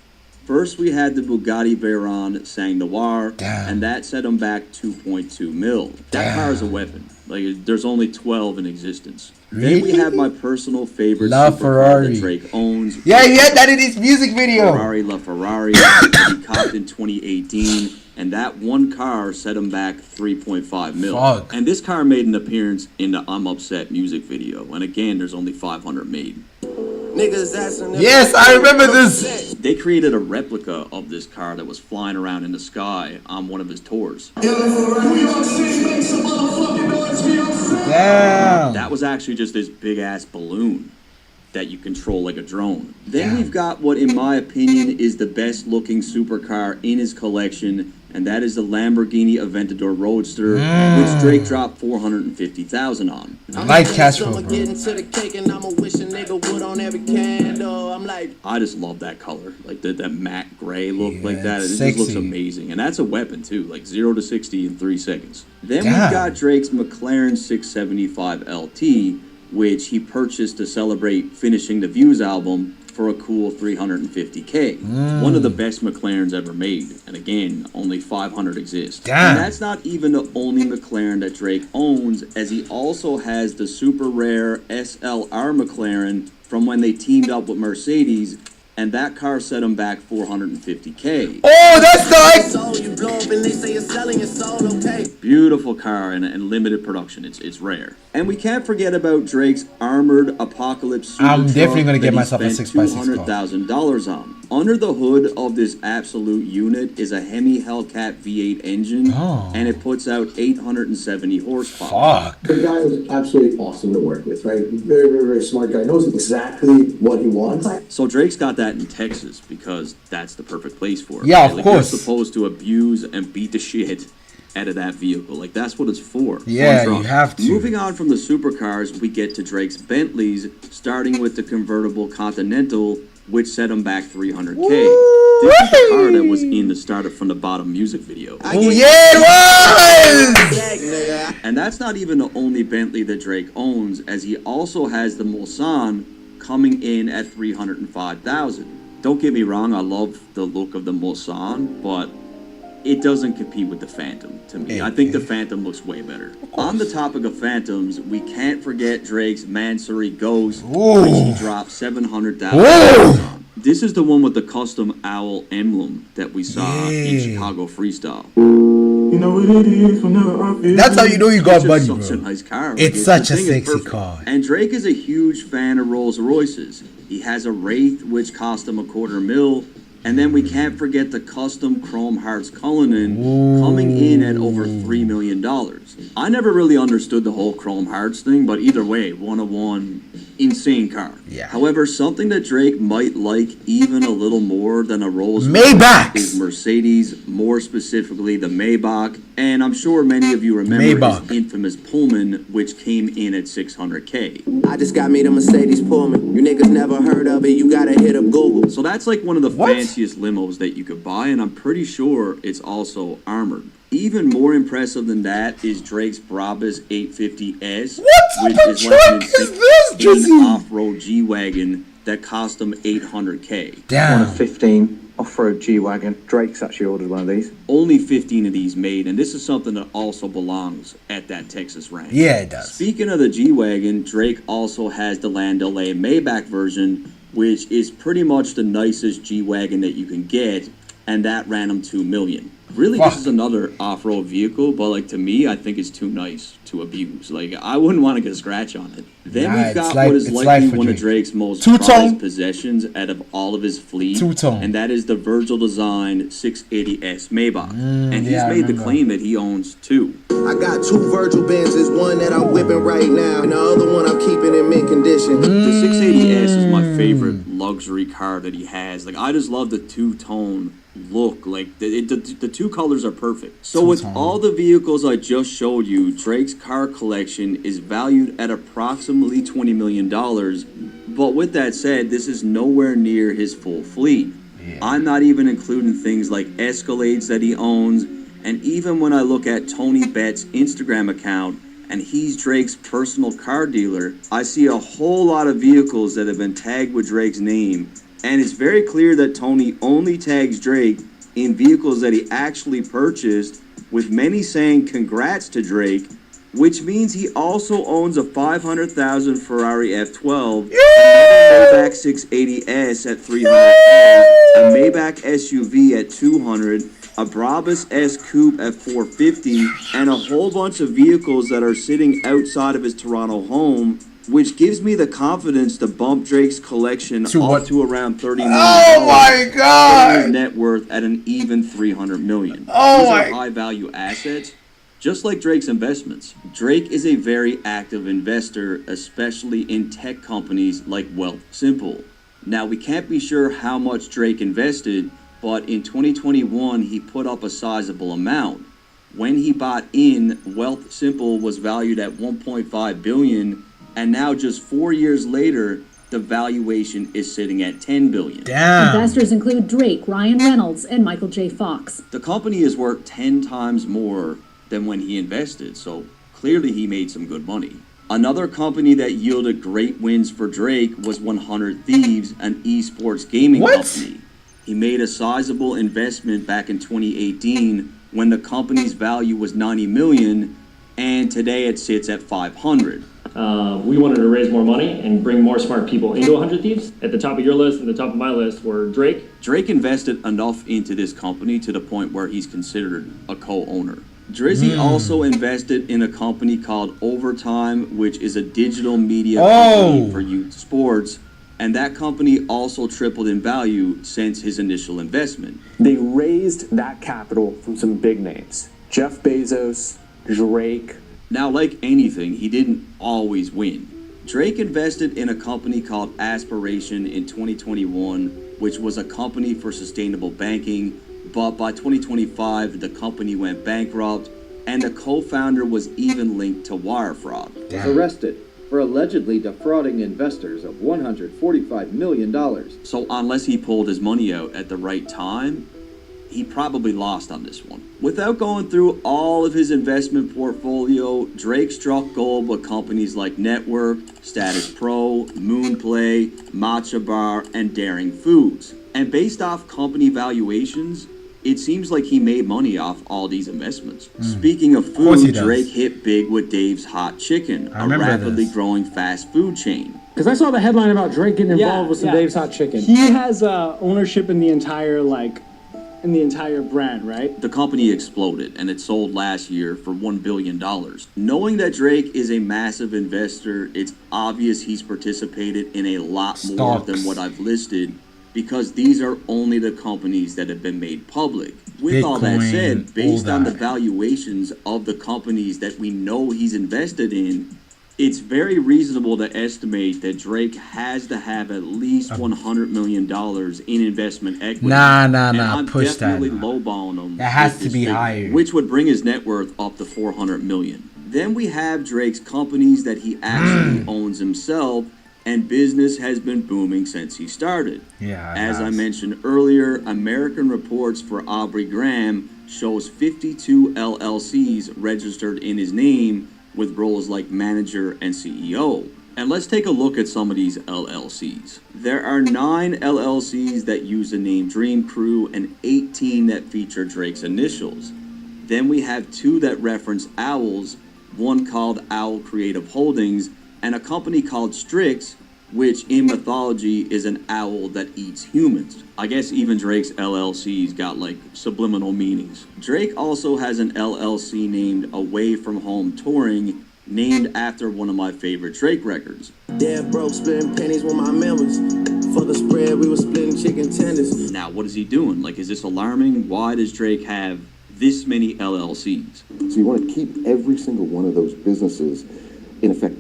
First, we had the Bugatti Veyron Sang Noir, and that set him back 2.2 mil. That car is a weapon. Like, there's only 12 in existence. Really? Then we have my personal favorite La supercar Ferrari. that Drake owns. Yeah, he had that in his music video. Ferrari La Ferrari that he copped in 2018, and that one car set him back 3.5 mil. Fuck. And this car made an appearance in the I'm Upset music video, and again, there's only 500 made. Yes, I remember this. They created a replica of this car that was flying around in the sky on one of his tours. Damn. That was actually just this big ass balloon that you control like a drone. Then we've got what, in my opinion, is the best looking supercar in his collection, and that is the Lamborghini Aventador Roadster, which Drake dropped $450,000 on. I like cash flow, bro. I just love that color, like that matte gray look like that. It just sexy. looks amazing, and that's a weapon too, like 0 to 60 in 3 seconds. Then we've got Drake's McLaren 675 LT, which he purchased to celebrate finishing the Views album for a cool $350K. One of the best McLarens ever made, and again, only 500 exist. And that's not even the only McLaren that Drake owns, as he also has the super rare SLR McLaren from when they teamed up with Mercedes, and that car set him back $450K. Oh, that's nice! Beautiful car and limited production. It's rare. And we can't forget about Drake's armored Apocalypse super I'm definitely gonna truck get that myself a he spent 6x6 car. $200,000 on. Under the hood of this absolute unit is a Hemi Hellcat V8 engine, and it puts out 870 horsepower. The guy was absolutely awesome to work with, right? Very, very, very smart guy. Knows exactly what he wants. So Drake's got that in Texas because that's the perfect place for it. Yeah, right? of Like, course. You're supposed to abuse and beat the shit out of that vehicle. Like, that's what it's for. Yeah, Fun you truck. have to. Moving on from the supercars, we get to Drake's Bentleys, starting with the convertible Continental, which set him back $300K. This is the car that was in the Start It From the Bottom music video. Oh, yeah, it was! And that's not even the only Bentley that Drake owns, as he also has the Mulsanne coming in at $305,000. Don't get me wrong, I love the look of the Mulsanne, but it doesn't compete with the Phantom to me. I think the Phantom looks way better. On the topic of Phantoms, we can't forget Drake's Mansory Ghost, which he dropped $700,000 on. This is the one with the custom owl emblem that we saw in Chicago Freestyle. You know what it is whenever I feel. That's how you know you got money, bro. It's such a nice car. It's such a sexy car. And Drake is a huge fan of Rolls Royces. He has a Wraith, which cost him $250,000. And then we can't forget the custom Chrome Hearts Cullinan coming in at over $3 million. I never really understood the whole Chrome Hearts thing, but either way, 101, insane car. Yeah. However, something that Drake might like even a little more than a Rolls Maybach is Mercedes, more specifically the Maybach. And I'm sure many of you remember his infamous Pullman, which came in at $600K. I just got me the Mercedes Pullman. You niggas never heard of it, you gotta hit up Google. So that's like one of the fanciest limos that you could buy, and I'm pretty sure it's also armored. Even more impressive than that is Drake's Brabus 850S, which is like an insane off-road G-Wagon that cost him $800K. Damn. On a 15 off-road G-Wagon. Drake's actually ordered one of these. Only 15 of these made, and this is something that also belongs at that Texas ranch. Yeah, it does. Speaking of the G-Wagon, Drake also has the Land O'Lakes Maybach version, which is pretty much the nicest G-Wagon that you can get, and that ran him $2 million. Really, this is another off-road vehicle, but like to me, I think it's too nice to abuse. Like, I wouldn't want to get a scratch on it. Then we've got what is likely one of Drake's most prized possessions out of all of his fleet, and that is the Virgil Design 680S Maybach. And he's made the claim that he owns two. I got 2 Virgil Benzes, one that I'm whipping right now, and the other one I'm keeping in mint condition. The 680S is my favorite luxury car that he has. Like, I just love the two-tone look. Like, the two colors are perfect. So with all the vehicles I just showed you, Drake's car collection is valued at approximately $20 million. But with that said, this is nowhere near his full fleet. I'm not even including things like Escalades that he owns. And even when I look at Tony Bett's Instagram account, and he's Drake's personal car dealer, I see a whole lot of vehicles that have been tagged with Drake's name And it's very clear that Tony only tags Drake in vehicles that he actually purchased, with many saying congrats to Drake, which means he also owns a $500,000 Ferrari F12, a Maybach 680S at $300,000, a Maybach SUV at $200,000, a Brabus S Coupe at $450,000, and a whole bunch of vehicles that are sitting outside of his Toronto home, which gives me the confidence to bump Drake's collection up to around $30 million. Oh my God! His net worth at an even $300 million. Oh These my! are high-value assets, just like Drake's investments. Drake is a very active investor, especially in tech companies like Wealthsimple. Now, we can't be sure how much Drake invested, but in 2021, he put up a sizable amount. When he bought in, Wealthsimple was valued at $1.5 billion, and now just 4 years later, the valuation is sitting at $10 billion. Damn. Investors include Drake, Ryan Reynolds, and Michael J. Fox. The company is worth 10 times more than when he invested, so clearly he made some good money. Another company that yielded great wins for Drake was 100 Thieves, an esports gaming company. He made a sizable investment back in 2018 when the company's value was $90 million, and today it sits at $500. We wanted to raise more money and bring more smart people into 100 Thieves. At the top of your list and the top of my list were Drake. Drake invested enough into this company to the point where he's considered a co-owner. Drizzy also invested in a company called Overtime, which is a digital media company for youth sports, and that company also tripled in value since his initial investment. They raised that capital from some big names. Jeff Bezos, Drake. Now, like anything, he didn't always win. Drake invested in a company called Aspiration in 2021, which was a company for sustainable banking, but by 2025, the company went bankrupt, and the co-founder was even linked to wire fraud. Was arrested for allegedly defrauding investors of $145 million. So unless he pulled his money out at the right time, he probably lost on this one. Without going through all of his investment portfolio, Drake struck gold with companies like Network, Status Pro, Moonplay, Matcha Bar, and Daring Foods. And based off company valuations, it seems like he made money off all these investments. Speaking of food, Drake hit big with Dave's Hot Chicken, a rapidly growing fast food chain. Because I saw the headline about Drake getting involved with some Dave's Hot Chicken. He has ownership in the entire brand, right? The company exploded, and it sold last year for $1 billion. Knowing that Drake is a massive investor, it's obvious he's participated in a lot more than what I've listed, because these are only the companies that have been made public. With all that said, based on the valuations of the companies that we know he's invested in, it's very reasonable to estimate that Drake has to have at least $100 million in investment equity. Nah, push that. I'm definitely lowballing him. That has to be higher. Which would bring his net worth up to $400 million. Then we have Drake's companies that he actually owns himself, and business has been booming since he started. As I mentioned earlier, American Reports for Aubrey Graham shows 52 LLCs registered in his name, with roles like manager and CEO. And let's take a look at some of these LLCs. There are 9 LLCs that use the name Dream Crew and 18 that feature Drake's initials. Then we have 2 that reference owls, one called Owl Creative Holdings, and a company called Strix, which in mythology is an owl that eats humans. I guess even Drake's LLC's got like subliminal meanings. Drake also has an LLC named Away From Home Touring, named after one of my favorite Drake records. Dead broke, splitting pennies with my members. For the spread, we were splitting chicken tenders. Now, what is he doing? Like, is this alarming? Why does Drake have this many LLCs? So you want to keep every single one of those businesses, in effect,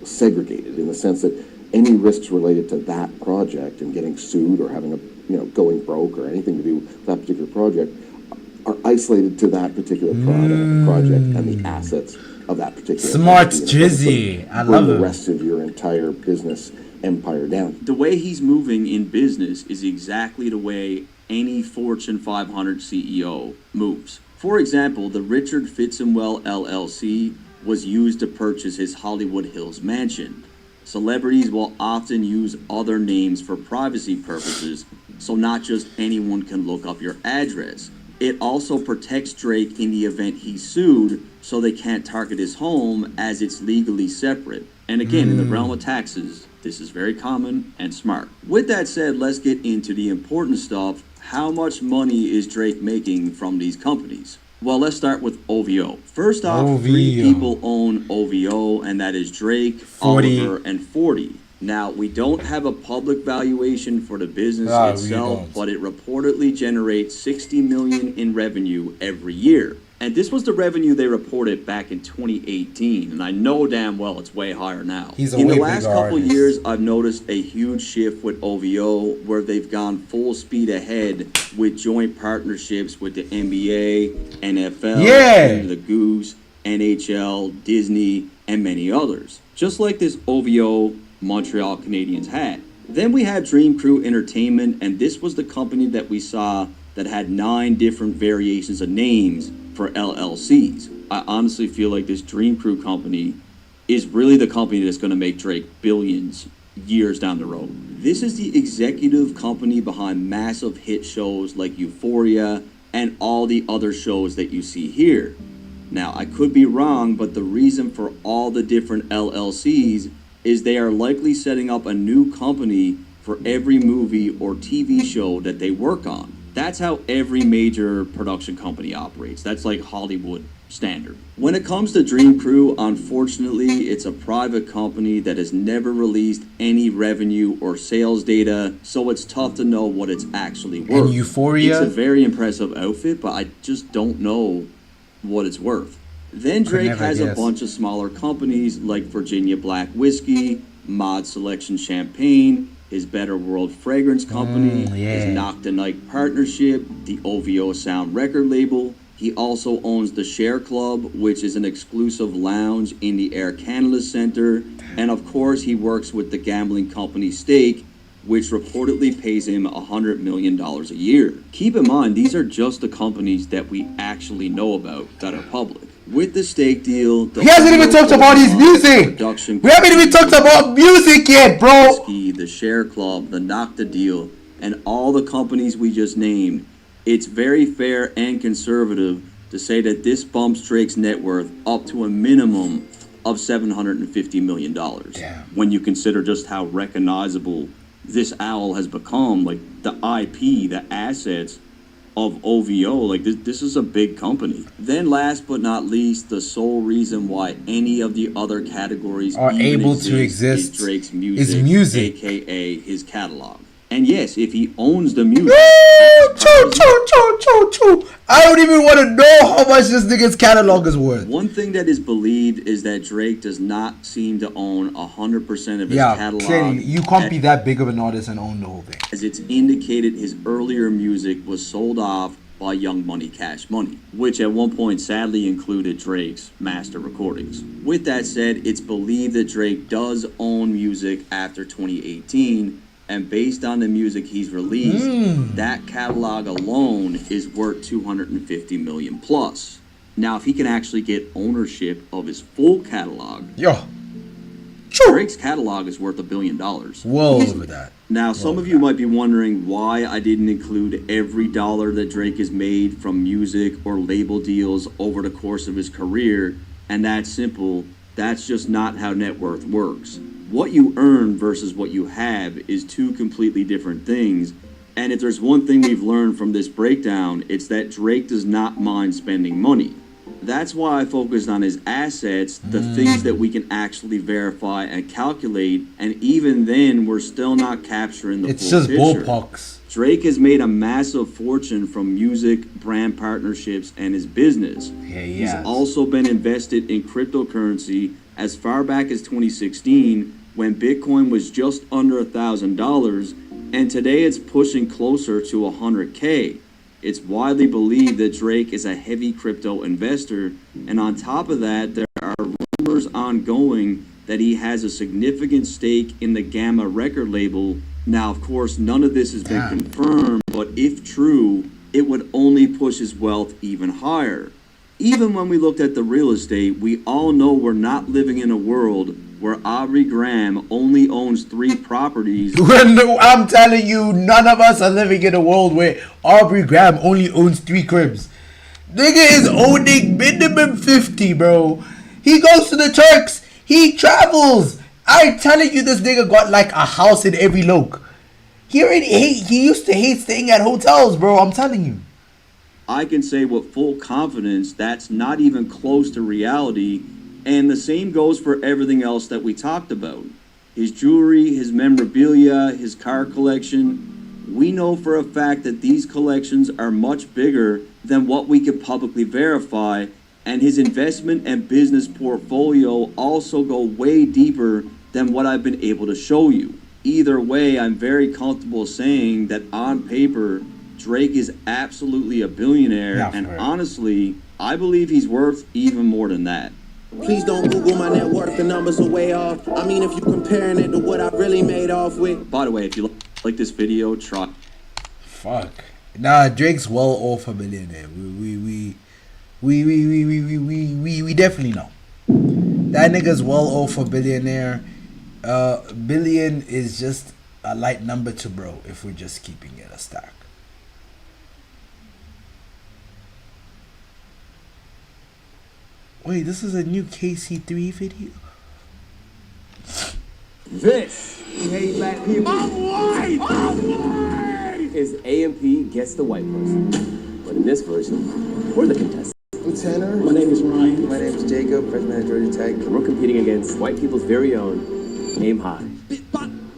segregated, in the sense that any risks related to that project and getting sued or having going broke or anything to do with that particular project are isolated to that particular project and the assets of that particular smart Drizzy. I love the it. rest of your entire business empire down. The way he's moving in business is exactly the way any Fortune 500 CEO moves. For example, the Richard Fitzenwell LLC was used to purchase his Hollywood Hills mansion. Celebrities will often use other names for privacy purposes, so not just anyone can look up your address. It also protects Drake in the event he's sued, so they can't target his home as it's legally separate. And again, in the realm of taxes, this is very common and smart. With that said, let's get into the important stuff. How much money is Drake making from these companies? Well, let's start with OVO. First off, 3 people own OVO, and that is Drake, 40. Oliver, and 40. Now, we don't have a public valuation for the business itself, but it reportedly generates $60 million in revenue every year. And this was the revenue they reported back in 2018, and I know damn well it's way higher now. In the last couple years, I've noticed a huge shift with OVO, where they've gone full speed ahead with joint partnerships with the NBA, NFL, the Goose, NHL, Disney, and many others. Just like this OVO Montreal Canadiens had. Then we have Dream Crew Entertainment, and this was the company that we saw that had 9 different variations of names for LLCs. I honestly feel like this Dream Crew company is really the company that's going to make Drake billions years down the road. This is the executive company behind massive hit shows like Euphoria and all the other shows that you see here. Now, I could be wrong, but the reason for all the different LLCs is they are likely setting up a new company for every movie or TV show that they work on. That's how every major production company operates. That's like Hollywood standard. When it comes to Dream Crew, unfortunately, it's a private company that has never released any revenue or sales data, so it's tough to know what it's actually worth. And Euphoria? It's a very impressive outfit, but I just don't know what it's worth. Then Drake has a bunch of smaller companies like Virginia Black Whiskey, Mod Selection Champagne, his Better World Fragrance Company, his Knock the Night Partnership, the OVO Sound record label. He also owns the Share Club, which is an exclusive lounge in the Air Canada Centre. And of course, he works with the gambling company Stake, which reportedly pays him $100 million a year. Keep in mind, these are just the companies that we actually know about that are public. With the Stake deal, he hasn't even talked about his music. We haven't even talked about music yet, bro. The Share Club, the Knock the Deal, and all the companies we just named. It's very fair and conservative to say that this bumps Drake's net worth up to a minimum of $750 million. When you consider just how recognizable this owl has become, like the IP, the assets of OVO, like this is a big company. Then last but not least, the sole reason why any of the other categories are able to exist is Drake's is music, aka his catalog. And yes, if he owns the music, I don't even want to know how much this nigga's catalog is worth. One thing that is believed is that Drake does not seem to own 100% of his catalog. Clearly, you can't be that big of an artist and own the whole thing. As it's indicated, his earlier music was sold off by Young Money Cash Money, which at one point sadly included Drake's master recordings. With that said, it's believed that Drake does own music after 2018, and based on the music he's released, that catalog alone is worth $250 million plus. Now, if he can actually get ownership of his full catalog, Drake's catalog is worth $1 billion. Well over that. Now, some of you might be wondering why I didn't include every dollar that Drake has made from music or label deals over the course of his career, and that's simple. That's just not how net worth works. What you earn versus what you have is 2 completely different things. And if there's one thing we've learned from this breakdown, it's that Drake does not mind spending money. That's why I focused on his assets, the things that we can actually verify and calculate, and even then, we're still not capturing the full picture. It's just ballparks. Drake has made a massive fortune from music, brand partnerships, and his business. He's also been invested in cryptocurrency as far back as 2016, when Bitcoin was just under $1,000, and today it's pushing closer to 100K. It's widely believed that Drake is a heavy crypto investor, and on top of that, there are rumors ongoing that he has a significant stake in the Gamma record label. Now, of course, none of this has been confirmed, but if true, it would only push his wealth even higher. Even when we looked at the real estate, we all know we're not living in a world where Aubrey Graham only owns 3 properties. I'm telling you, none of us are living in a world where Aubrey Graham only owns 3 cribs. Nigga is owning minimum 50, bro. He goes to the Turks. He travels. I'm telling you, this nigga got like a house in every loc. He used to hate staying at hotels, bro. I'm telling you. I can say with full confidence that's not even close to reality, and the same goes for everything else that we talked about. His jewelry, his memorabilia, his car collection. We know for a fact that these collections are much bigger than what we could publicly verify, and his investment and business portfolio also go way deeper than what I've been able to show you. Either way, I'm very comfortable saying that on paper, Drake is absolutely a billionaire, and honestly, I believe he's worth even more than that. Please don't Google my net worth, the numbers are way off. I mean, if you're comparing it to what I really made off with. By the way, if you like this video, try. Fuck. Nah, Drake's well off a billionaire. We definitely know. That nigga's well off a billionaire. Billion is just a light number to bro if we're just keeping it a stack. Wait, this is a new KC3 video? This, hey black people, I'm white! Is AMP Guess the White Person. But in this version, we're the contestants. I'm Tanner. My name is Ryan. My name is Jacob, freshman at Georgia Tech. And we're competing against white people's very own Aim High.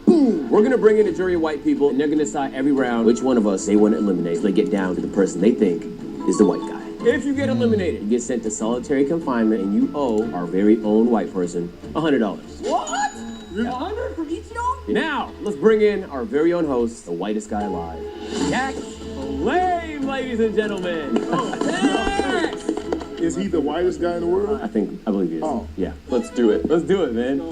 Boom! We're gonna bring in a jury of white people, and they're gonna decide every round which one of us they want to eliminate, so they get down to the person they think is the white guy. If you get eliminated, you get sent to solitary confinement, and you owe our very own white person $100. What? $100 for each of y'all? Now, let's bring in our very own host, the whitest guy alive, Jack Lame, ladies and gentlemen. Is he the whitest guy in the world? I believe he is. Oh. Yeah, let's do it. Let's do it, man.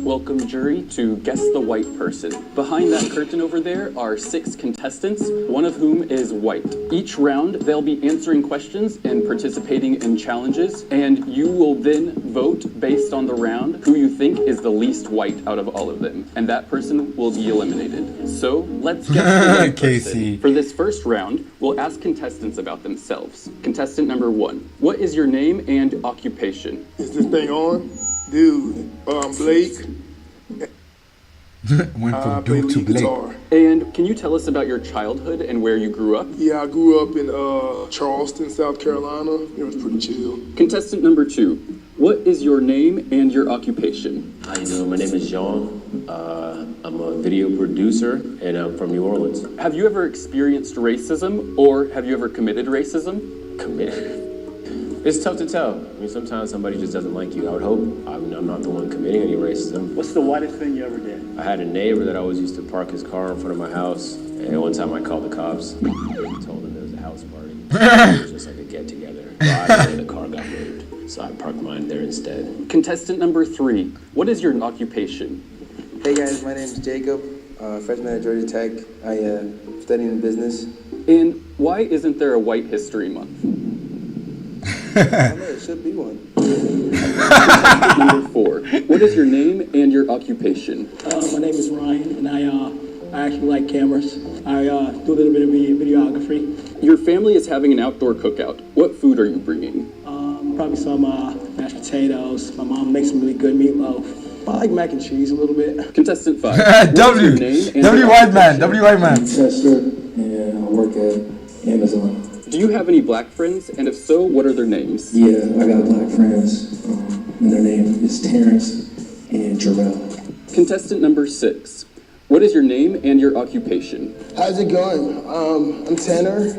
Welcome, jury, to Guess the White Person. Behind that curtain over there are 6 contestants, one of whom is white. Each round, they'll be answering questions and participating in challenges, and you will then vote based on the round who you think is the least white out of all of them, and that person will be eliminated. So, let's guess the white person. For this first round, we'll ask contestants about themselves. Contestant number 1, what is your name and occupation? Is this thing on? Dude, Blake. Went from dude to Blake. Guitar. And can you tell us about your childhood and where you grew up? Yeah, I grew up in Charleston, South Carolina. It was pretty chill. Contestant number 2, what is your name and your occupation? How you doing? My name is Jean. I'm a video producer, and I'm from New Orleans. Have you ever experienced racism, or have you ever committed racism? Committed? It's tough to tell. I mean, sometimes somebody just doesn't like you. I would hope I'm not the one committing any racism. What's the whitest thing you ever did? I had a neighbor that always used to park his car in front of my house, and one time I called the cops. I told them there was a house party. It was just like a get-together. But the car got moved, so I parked mine there instead. Contestant number 3, what is your occupation? Hey guys, my name is Jacob, freshman at Georgia Tech. I studying business. And why isn't there a White History Month? I don't know, it should be one. Number 4, what is your name and your occupation? My name is Ryan, and I actually like cameras. I do a little bit of videography. Your family is having an outdoor cookout. What food are you bringing? Probably some mashed potatoes. My mom makes some really good meatloaf. I like mac and cheese a little bit. Contestant 5. W White Man. Tester, and I work at Amazon. Do you have any black friends? And if so, what are their names? Yeah, I got black friends, and their name is Terrence and Jarrell. Contestant number 6. What is your name and your occupation? How's it going? I'm Tanner.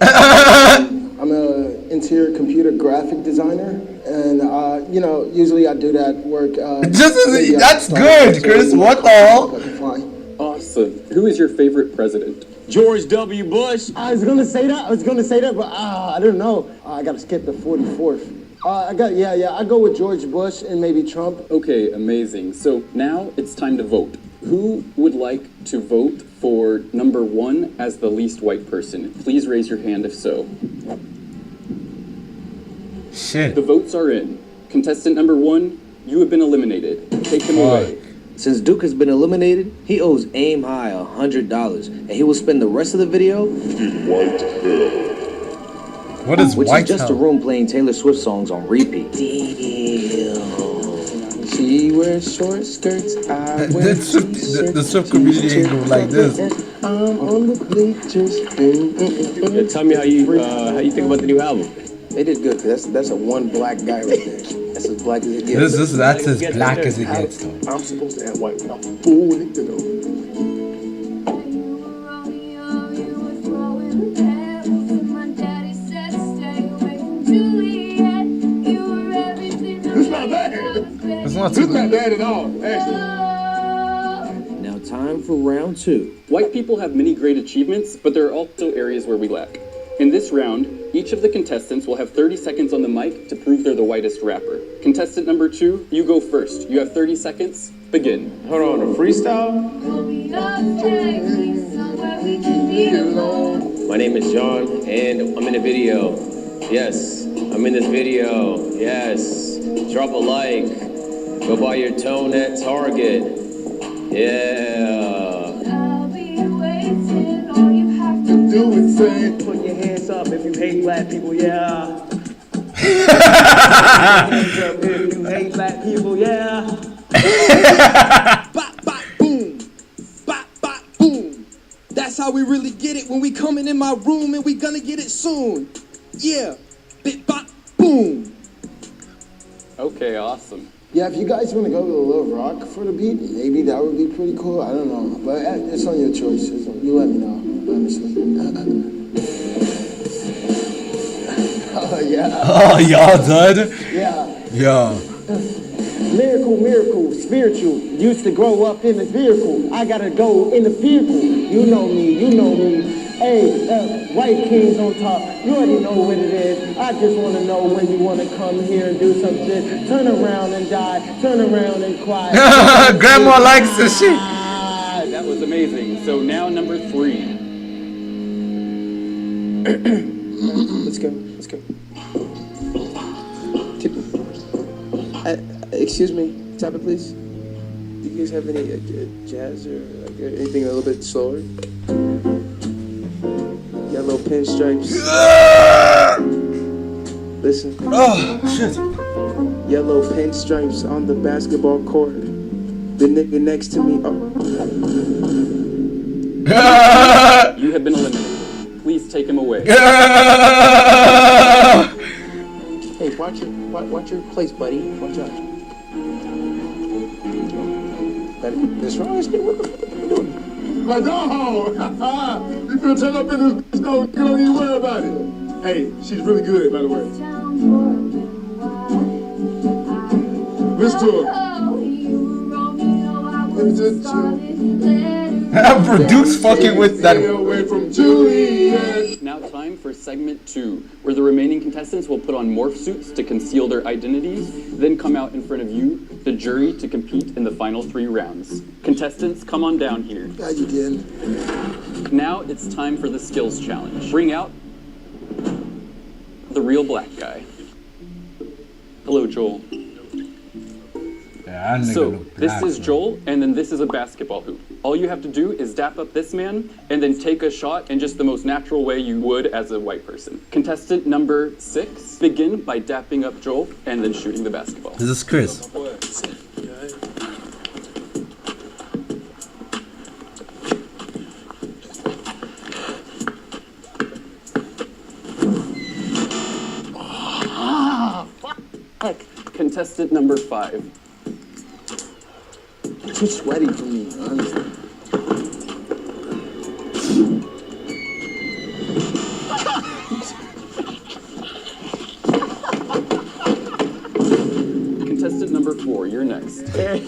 I'm an interior computer graphic designer, and usually I do that work. That's good, Chris. What the hell? Awesome. Who is your favorite president? George W. Bush. I was gonna say that, but I don't know. I gotta skip the 44th. I go with George Bush and maybe Trump. Okay, amazing. So now it's time to vote. Who would like to vote for number 1 as the least white person? Please raise your hand if so. Shit. The votes are in. Contestant number 1, you have been eliminated. Take him away. Since Duke has been eliminated, he owes Aim High $100, and he will spend the rest of the video in White Hell. What is which White is just Hell? a room playing Taylor Swift songs on repeat. She wears short skirts. I wear The Swift community ain't going like this. I'm on the bleachers. Tell me how you think about the new album. They did good, cause that's a one black guy right there. That's as black as it gets. That's as black as it gets, though. I'm supposed to have white, but I'm fooling to know. It's not bad. It's not bad at all, actually. Now time for round 2. White people have many great achievements, but there are also areas where we lack. In this round, each of the contestants will have 30 seconds on the mic to prove they're the whitest rapper. Contestant number 2, you go first. You have 30 seconds. Begin. Hold on, a freestyle? My name is John, and I'm in a video. Yes, I'm in this video. Yes, drop a like. Go buy your tone at Target. Yeah. Do it, say. Put your hands up if you hate black people, yeah. Hands up if you hate black people, yeah. Bop, bop, boom. Bop, bop, boom. That's how we really get it when we coming in my room, and we gonna get it soon. Yeah. Bit, bop, boom. Okay, awesome. Yeah, if you guys want to go to the Little Rock for the beat, maybe that would be pretty cool. I don't know, but it's on your choice. You let me know, honestly. Oh yeah. Oh, y'all done? Yeah. Yeah. Miracle, spiritual. Used to grow up in this vehicle. I gotta go in the vehicle. You know me. Hey, white kings on top. You already know what it is. I just wanna know when you wanna come here and do some shit. Turn around and die. Turn around and cry. Grandma likes this shit. That was amazing. So now number 3. Let's go. Excuse me, topic please. Do you guys have any jazz or like anything a little bit slower? Yellow pinstripes. Listen. Oh, shit. Yellow pinstripes on the basketball court. The nigga next to me. You have been eliminated. Please take him away. Hey, watch your place, buddy. Watch out. This wrong as what are you doing? My dog! You finna turn up in this bitch, though. You don't even worry about it. Hey, she's really good, by the way. Listen to her. Duke's fucking with that. Now time for segment 2, where the remaining contestants will put on morph suits to conceal their identities, then come out in front of you, the jury, to compete in the final 3 rounds. Contestants, come on down here. Yeah, you did. Now it's time for the skills challenge. Bring out the real black guy. Hello, Joel. Yeah, so this is Joel, and then this is a basketball hoop. All you have to do is dap up this man, and then take a shot in just the most natural way you would as a white person. Contestant number 6, begin by dapping up Joel, and then shooting the basketball. This is Chris. Contestant number 5. Too sweaty for me, honestly. Contestant number 4, you're next. Hey,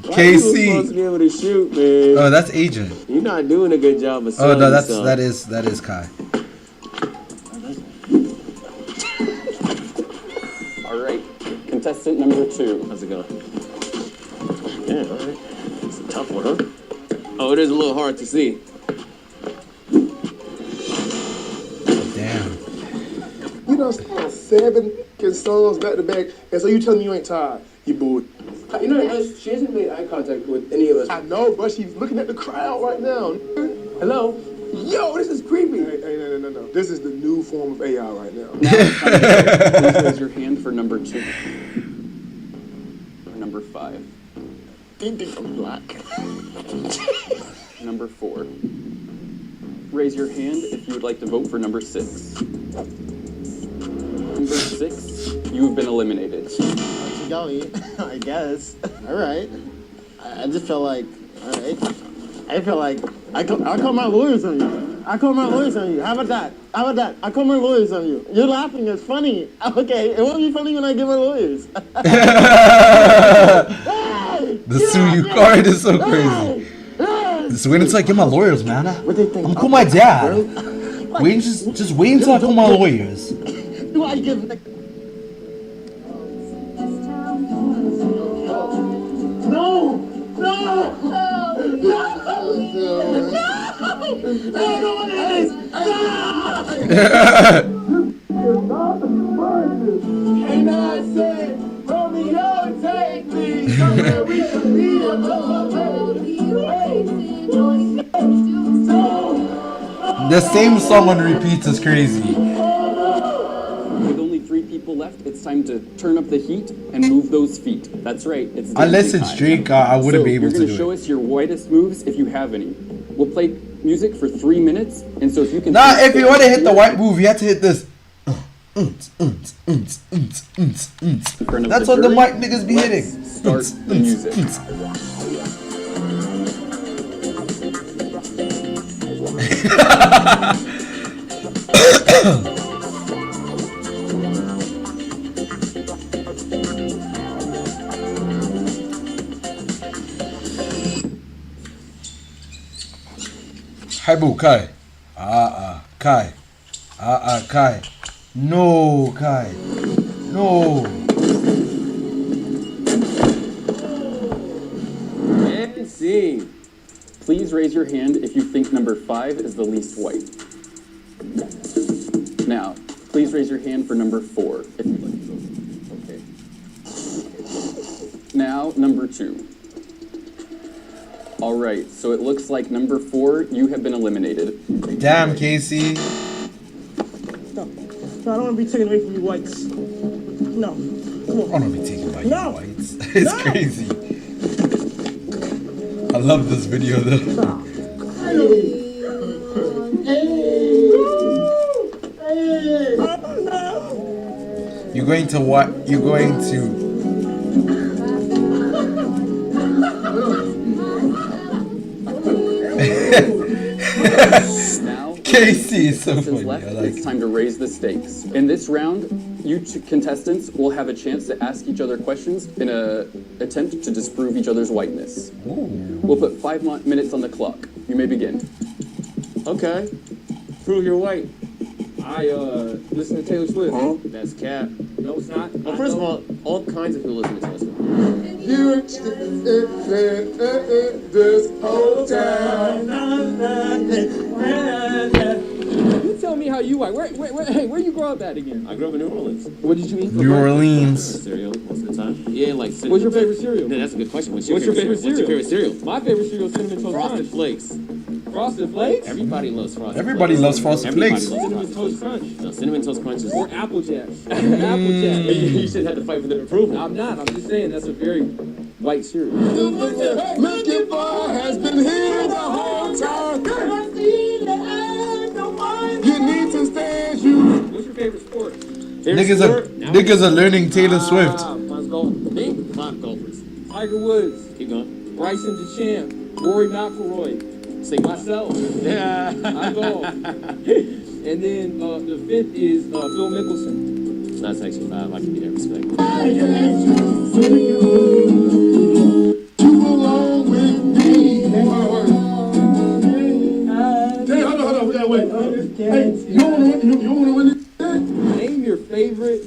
KC. supposed to be able to shoot, man. Oh, that's Agent. You're not doing a good job of Oh no, selling that is Kai. All right, contestant number 2. How's it going? Yeah, all right. It's a tough one, huh? Oh, it is a little hard to see. Damn. You know done 7 songs back to back, and so you telling me you ain't tired? You bull. You know, she hasn't made eye contact with any of us. I know, but she's looking at the crowd right now. Hello? Yo, this is creepy. Hey, no. This is the new form of AI right now. Now it's time to please raise your hand for number 2. Or number 5. I'm black. Number 4. Raise your hand if you would like to vote for number 6. Number 6, you have been eliminated. I guess. All right. I just feel like, all right. I feel like I call my lawyers on you. I call my lawyers on you. How about that? I call my lawyers on you. You're laughing. It's funny. Okay. It won't be funny when I get my lawyers. The sue you card is so crazy. This when it's like, get my lawyers, man. I'm gonna call my dad. Wait, just wait until I call my lawyers. Do I give? No! And I said, Romeo, take me somewhere we can be alone. The same song on repeats is crazy. With only 3 people left, it's time to turn up the heat and move those feet. That's right. It's Unless it's time. Drake, I wouldn't be able to do You're going to show us your whitest moves if you have any. We'll play music for 3 minutes, and so if you can... Nah, if you want to hit the white move, you have to hit this. That's what the white niggas be hitting. Start the music. Hi, boo, Kai. Kai. Kai. No, Kai. No. And scene. Please raise your hand if you think number 5 is the least white. Now, please raise your hand for number 4 if you'd like to vote. Okay. Now, number 2. All right, so it looks like number 4, you have been eliminated. Damn, Casey. No, I don't want to be taken away from you whites. No, come on. I don't want to be taken by you whites. It's crazy. I love this video though. You're going to what? You're going to... Now, Casey is so funny. Left, I like it's time to raise the stakes. In this round, you 2 contestants will have a chance to ask each other questions in an attempt to disprove each other's whiteness. Ooh. We'll put 5 minutes on the clock. You may begin. Okay. Prove you're white. I listen to Taylor Swift. Huh? That's cap. No, it's not. Well, first of all kinds of people listen to Taylor Swift. You this whole time. You tell me how you white. Where you grow up at again? I grew up in New Orleans. What did you eat? New Orleans. Cereal most of the time. Yeah, like cinnamon. What's your favorite cereal? Yeah, that's a good question. What's your favorite cereal? What's your favorite cereal? My favorite cereal is Cinnamon Toast Crunch. Frosted Flakes. Frosted Flakes? Everybody loves Frosted Flakes. Everybody loves Frosted Flakes. Cinnamon Toast Crunch. No, Cinnamon Toast Crunch is... Or Apple Jacks. Apple Jacks. You shouldn't have to fight for their approval. I'm not. I'm just saying that's a very white cereal. Milky Bar has been here the whole time. You need to stand you. What's your favorite sport? Niggas are learning Taylor Swift. Mine's golf. Name 5 golfers. Tiger Woods. Keep going. Bryson DeChamp. Rory McIlroy. Say myself. Yeah. I golf. And then the 5th is Phil Mickelson. That's actually 5. I can give that respect. You belong with me. Hey, hold on, we gotta wait. Hey, you wanna win this? Name your favorite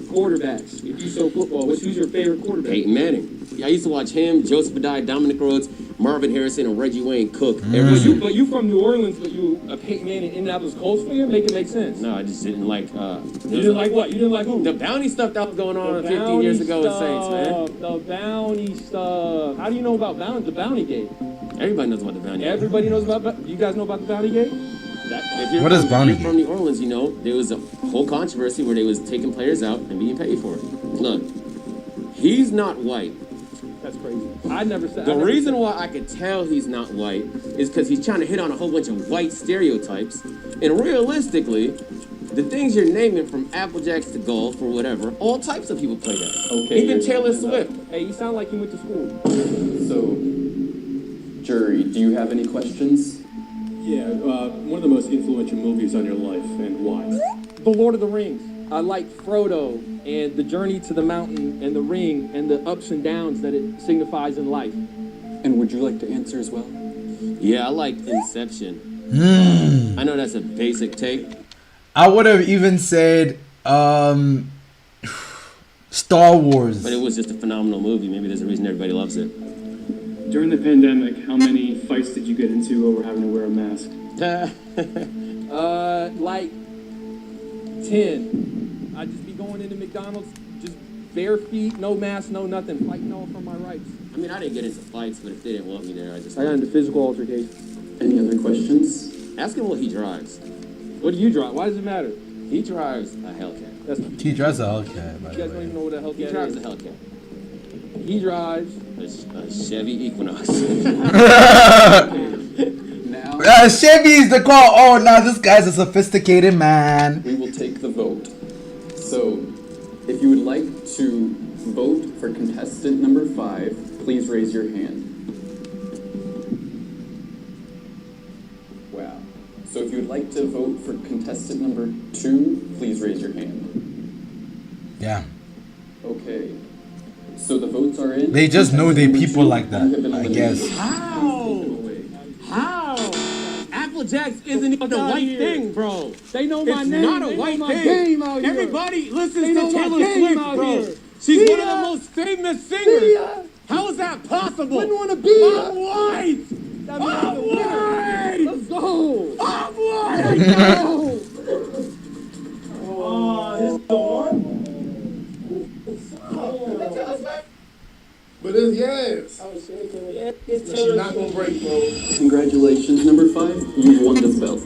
quarterbacks. If you show football, who's your favorite quarterback? Peyton Manning. I used to watch him, Joseph Adai, Dominic Rhodes, Marvin Harrison, and Reggie Wayne cook. But you from New Orleans, but you a Peyton Manning Indianapolis Colts fan? Make it make sense. No, I just didn't like. You didn't like what? You didn't like who? The bounty stuff that was going on 15 years ago with Saints, man. The bounty stuff. How do you know about the bounty gate? Everybody knows about the bounty gate. Everybody knows about. You guys know about the bounty gate? What is bounty gate? From New Orleans, you know, there was a whole controversy where they was taking players out and being paid for it. Look, he's not white. That's crazy. I never said. The reason why I could tell he's not white is because he's trying to hit on a whole bunch of white stereotypes. And realistically, the things you're naming from Applejacks to golf or whatever, all types of people play that. Okay. Even Taylor Swift. Hey, you sound like you went to school. So, jury, do you have any questions? Yeah, one of the most influential movies on your life, and why? The Lord of the Rings. I like Frodo and the journey to the mountain and the ring and the ups and downs that it signifies in life. And would you like to answer as well? Yeah, I like Inception. I know that's a basic take. I would have even said Star Wars. But it was just a phenomenal movie. Maybe there's a reason everybody loves it. During the pandemic, how many fights did you get into over having to wear a mask? Like 10. I'd just be going into McDonald's, just bare feet, no mask, no nothing, fighting all for my rights. I mean, I didn't get into fights, but if they didn't want me there, I got into physical altercations. Any other questions? Ask him what he drives. What do you drive? Why does it matter? He drives a Hellcat. He drives a Hellcat, by You the guys way. don't even know what a Hellcat He drives is. a Hellcat. He drives a Chevy Equinox. Chevy is the car. Oh, now this guy's a sophisticated man. We will take the vote. So, if you would like to vote for contestant number 5, please raise your hand. Wow. So if you would like to vote for contestant number 2, please raise your hand. Yeah. Okay. So the votes are in. They just know they people like that, I guess. How? Applejacks isn't even a white thing, bro. They know my name. It's not a They white know my thing. game out here. Everybody listens They know to my Taylor game Swift, out bro. here. She's See one ya? of the most famous See singers. ya? How is that possible? Wouldn't want to be I'm ya. white. That I'm means the winner. white. Let's go. I'm white. Let's go. This is the one. But it's yes. But she's not gonna break, bro. Congratulations, number 5. You won this belt.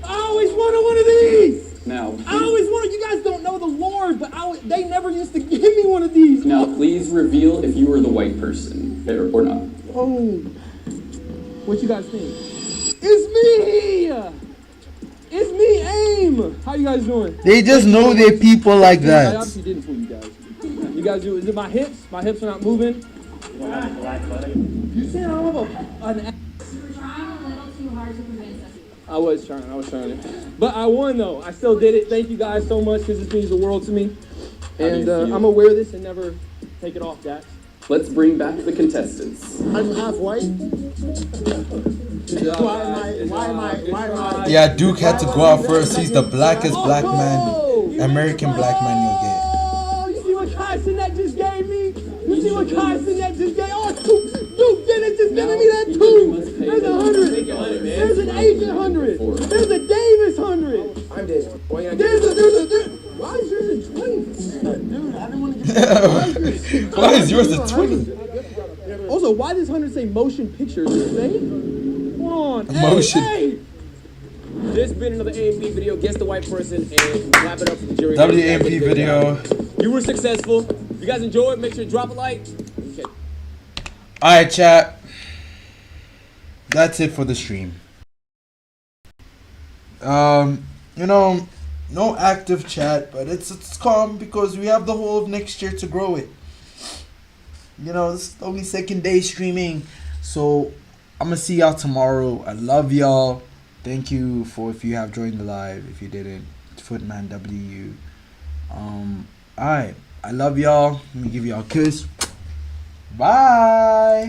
I always wanted one of these. Now, I always wanted. You guys don't know the Lord, but they never used to give me one of these. now please reveal if you were the white person or not. Oh, what you guys think? It's me. It's me, Aim. How you guys doing? They just know they people like I that. obviously didn't fool you guys. You guys do? Is it my hips? My hips are not moving. You saying I don't have an? You were trying a little too hard to convince us. I was trying it. But I won though. I still did it. Thank you guys so much because this means the world to me. And I'm gonna wear this and never take it off, Dax. Let's bring back the contestants. I'm half white. Why am I? Yeah, Duke had to go out first. He's the blackest black man, American black man you'll get. Oh, you see what Kai Sinet just gave me? You see what Kai Sinet just gave? Oh, Duke Dennis just giving me that too. There's 100. There's an Asian 100. There's a Davis 100. I'm dead. Why is yours a 20? Dude, I didn't want to get Why is yours a 20? Also, why does 100 say motion pictures? Does it say? Hold on. Motion. Hey. This been another AMP video. Guess the white person and wrap it up for the jury. WAMP video. You were successful. If you guys enjoyed, make sure to drop a like. Okay. Alright, chat. That's it for the stream. You know, no active chat, but it's calm because we have the whole of next year to grow it. You know, this is only second day streaming, so I'm gonna see y'all tomorrow. I love y'all. Thank you for if you have joined the live. If you didn't, Footman W. Alright, I love y'all. Let me give y'all a kiss. Bye.